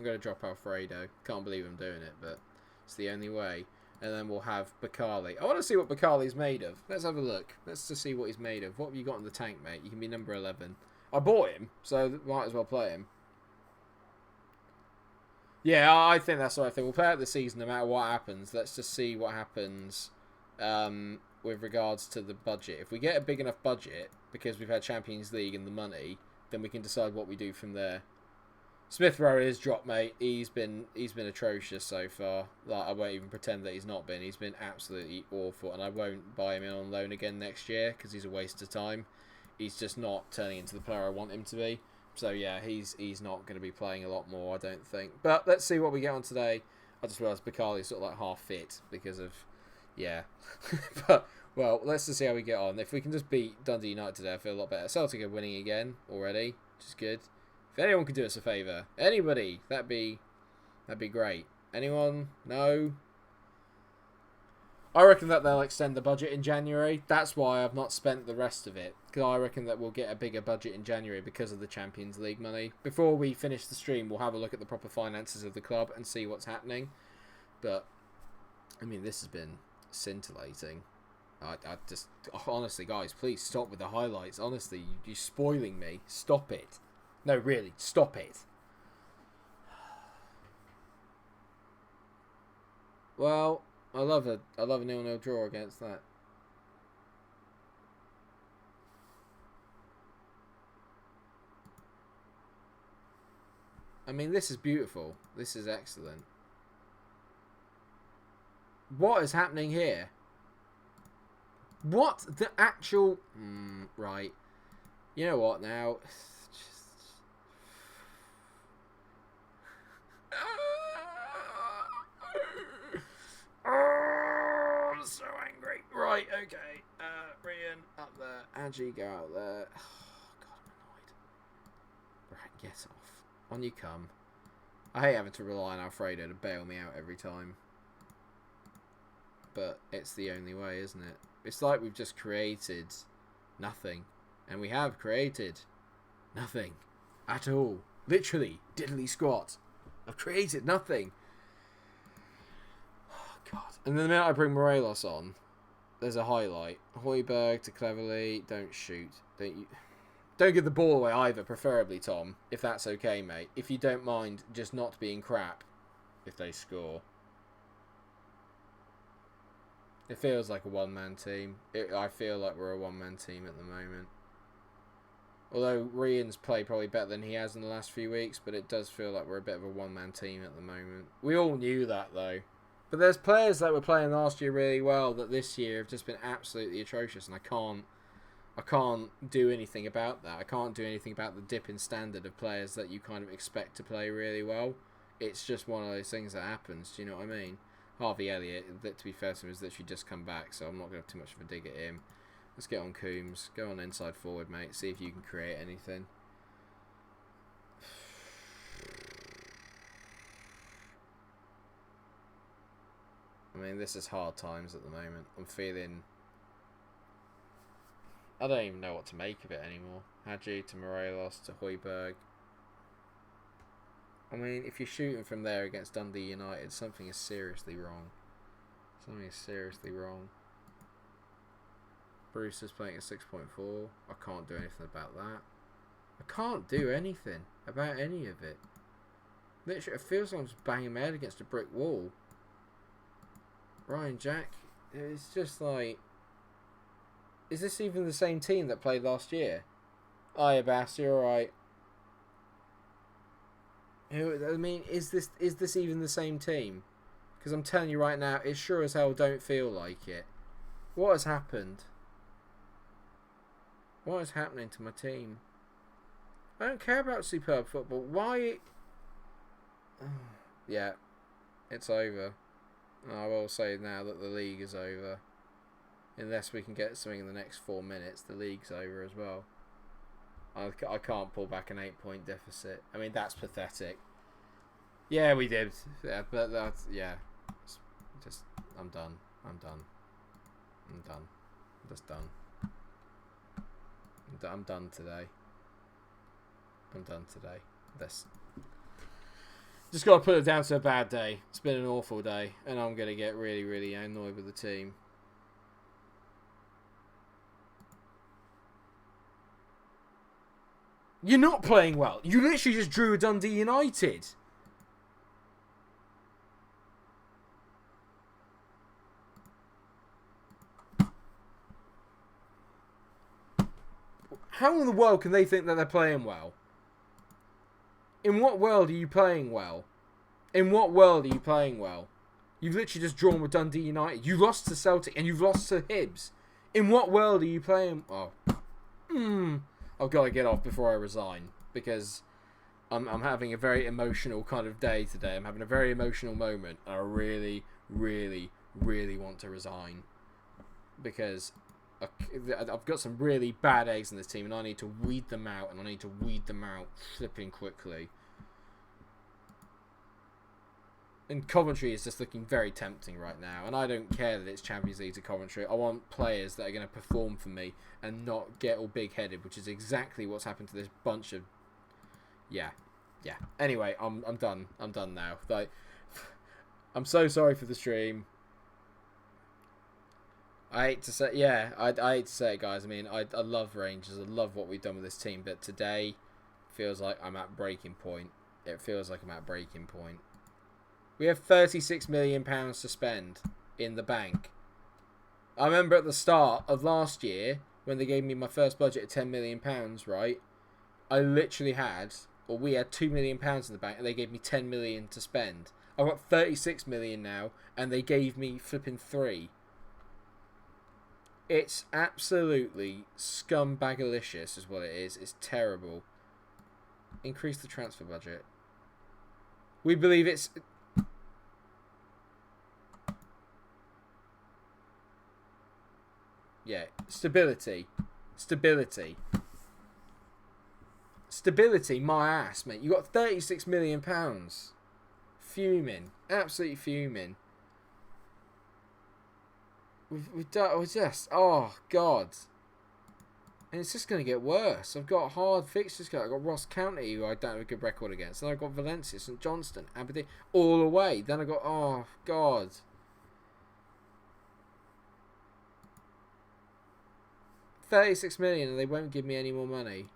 going to drop Alfredo. Can't believe I'm doing it, but it's the only way. And then we'll have Bakali. I want to see what Bakali's made of. Let's have a look. Let's just see what he's made of. What have you got in the tank, mate? You can be number 11. I bought him, so might as well play him. Yeah, I think that's the right thing. We'll play out the season no matter what happens. Let's just see what happens with regards to the budget. If we get a big enough budget, because we've had Champions League and the money, then we can decide what we do from there. Smith Rowe is dropped, mate. He's been atrocious so far. Like, I won't even pretend that he's not been. He's been absolutely awful, and I won't buy him in on loan again next year because he's a waste of time. He's just not turning into the player I want him to be. So yeah, he's not going to be playing a lot more, I don't think. But let's see what we get on today. I just realised Bakali's sort of like half fit because of, yeah. But well, let's just see how we get on. If we can just beat Dundee United today, I feel a lot better. Celtic are winning again already, which is good. If anyone could do us a favour, anybody, that'd be great. Anyone? No? I reckon that they'll extend the budget in January. That's why I've not spent the rest of it. Because I reckon that we'll get a bigger budget in January because of the Champions League money. Before we finish the stream, we'll have a look at the proper finances of the club and see what's happening. But, I mean, this has been scintillating. I just, honestly, guys, please stop with the highlights. Honestly, you're spoiling me. Stop it. No, really, stop it. Well, I love a 0-0 draw against that. I mean, this is beautiful. This is excellent. What is happening here? What the actual... right. You know what now? Oh, I'm so angry. Right, okay. Rian up there. Angie, go out there. Oh, God, I'm annoyed. Right, Get off. On you come. I hate having to rely on Alfredo to bail me out every time. But it's the only way, isn't it? It's like we've just created nothing. And we have created nothing at all. Literally, diddly squat. I've created nothing. Oh, God. And then the minute I bring Morelos on, there's a highlight. Højbjerg to Cleverly. Don't shoot. Don't give the ball away either, preferably, Tom. If that's okay, mate. If you don't mind just not being crap if they score. It feels like a one-man team. I feel like we're a one-man team at the moment. Although Rian's played probably better than he has in the last few weeks, but it does feel like we're a bit of a one-man team at the moment. We all knew that, though. But there's players that were playing last year really well that this year have just been absolutely atrocious, and I can't do anything about that. I can't do anything about the dip in standard of players that you kind of expect to play really well. It's just one of those things that happens. Do you know what I mean? Harvey Elliott, to be fair to him, has literally just come back, so I'm not going to have too much of a dig at him. Let's get on Coombs. Go on inside forward, mate. See if you can create anything. I mean, this is hard times at the moment. I'm feeling... I don't even know what to make of it anymore. Hadji to Morelos to Højbjerg. I mean, if you're shooting from there against Dundee United, something is seriously wrong. Something is seriously wrong. Bruce is playing at 6.4. I can't do anything about that. I can't do anything about any of it. Literally, it feels like I'm just banging my head against a brick wall. Ryan Jack, it's just like... Is this even the same team that played last year? Hiya, Bass, you alright? I mean, is this even the same team? Because I'm telling you right now, it sure as hell don't feel like it. What has happened? What is happening to my team? I don't care about superb football. Why? Yeah, it's over. I will say now that the league is over. Unless we can get something in the next 4 minutes, the league's over as well. I can't pull back an 8-point deficit. I mean, that's pathetic. Yeah, we did. Yeah, but that's... Yeah. Just... I'm done. I'm done. I'm done. I'm just done. I'm done today. I'm done today. This... Just got to put it down to a bad day. It's been an awful day. And I'm going to get really, really annoyed with the team. You're not playing well. You literally just drew a Dundee United. How in the world can they think that they're playing well? In what world are you playing well? In what world are you playing well? You've literally just drawn with Dundee United. You lost to Celtic and you've lost to Hibs. In what world are you playing... Oh. I've got to get off before I resign. Because I'm having a very emotional kind of day today. I'm having a very emotional moment. I really, really, really want to resign. Because I've got some really bad eggs in this team and I need to weed them out. And I need to weed them out flipping quickly. And Coventry is just looking very tempting right now. And I don't care that it's Champions League to Coventry. I want players that are going to perform for me and not get all big-headed, which is exactly what's happened to this bunch of... Yeah. Anyway, I'm done. I'm done now. Like, I'm so sorry for the stream. I hate to say... Yeah, I hate to say it, guys. I mean, I love Rangers. I love what we've done with this team. But today feels like I'm at breaking point. It feels like I'm at breaking point. We have £36 million to spend in the bank. I remember at the start of last year, when they gave me my first budget of £10 million, right? I literally had, or we had £2 million in the bank, and they gave me £10 million to spend. I've got £36 million now, and they gave me flipping 3. It's absolutely scumbagalicious is what it is. It's terrible. Increase the transfer budget. We believe it's... Yeah, stability. Stability, my ass, mate. You got £36 million. Fuming. Absolutely fuming. We've done... We're just... Oh, God. And it's just going to get worse. I've got hard fixtures. I've got Ross County, who I don't have a good record against. Then I've got Valencia, St Johnstone, Aberdeen, all away. Then I've got... Oh, God. £36 million and they won't give me any more money.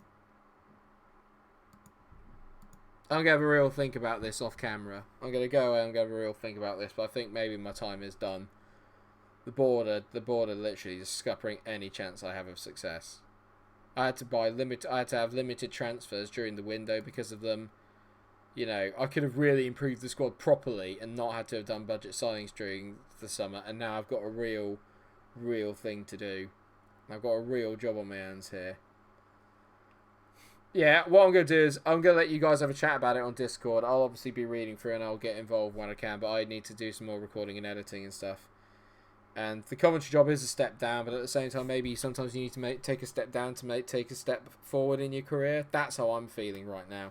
I'm going to have a real think about this off camera. I'm going to go away and have a real think about this, but I think maybe my time is done. The board are literally just scuppering any chance I have of success. I had to have limited transfers during the window because of them. You know, I could have really improved the squad properly and not had to have done budget signings during the summer, and now I've got a real thing to do. I've got a real job on my hands here. Yeah, what I'm going to do is I'm going to let you guys have a chat about it on Discord. I'll obviously be reading through and I'll get involved when I can, but I need to do some more recording and editing and stuff. And the commentary job is a step down, but at the same time, maybe sometimes you need to take a step down to take a step forward in your career. That's how I'm feeling right now.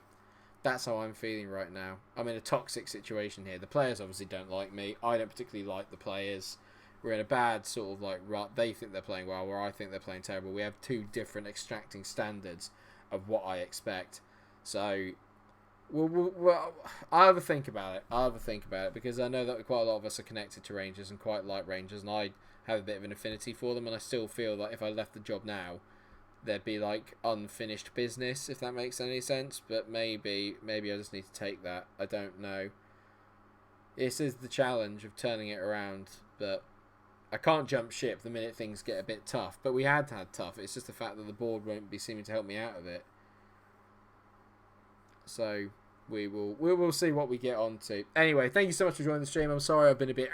I'm in a toxic situation here. The players obviously don't like me. I don't particularly like the players. We're in a bad sort of like rut. They think they're playing well, where I think they're playing terrible. We have two different extracting standards of what I expect. So, I'll have a think about it. Because I know that quite a lot of us are connected to Rangers and quite like Rangers, and I have a bit of an affinity for them, and I still feel that if I left the job now, there'd be like unfinished business, if that makes any sense. But maybe I just need to take that. I don't know. This is the challenge of turning it around, but I can't jump ship the minute things get a bit tough. But we had tough. It's just the fact that the board won't be seeming to help me out of it. So we will see what we get on to. Anyway, thank you so much for joining the stream. I'm sorry I've been a bit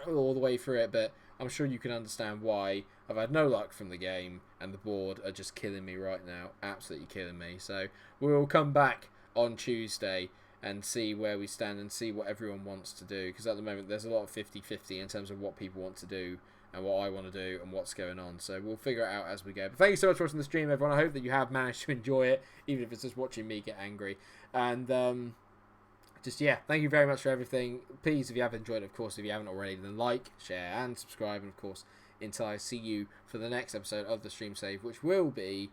all the way through it, but I'm sure you can understand why. I've had no luck from the game, and the board are just killing me right now. Absolutely killing me. So we'll come back on Tuesday and see where we stand and see what everyone wants to do. Because at the moment, there's a lot of 50-50 in terms of what people want to do and what I want to do and what's going on. So we'll figure it out as we go. But thank you so much for watching the stream, everyone. I hope that you have managed to enjoy it, even if it's just watching me get angry. And thank you very much for everything. Please, if you have enjoyed it, of course, if you haven't already, then like, share, and subscribe. And of course, until I see you for the next episode of the Stream Save, which will be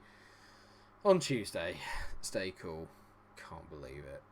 on Tuesday. Stay cool. Can't believe it.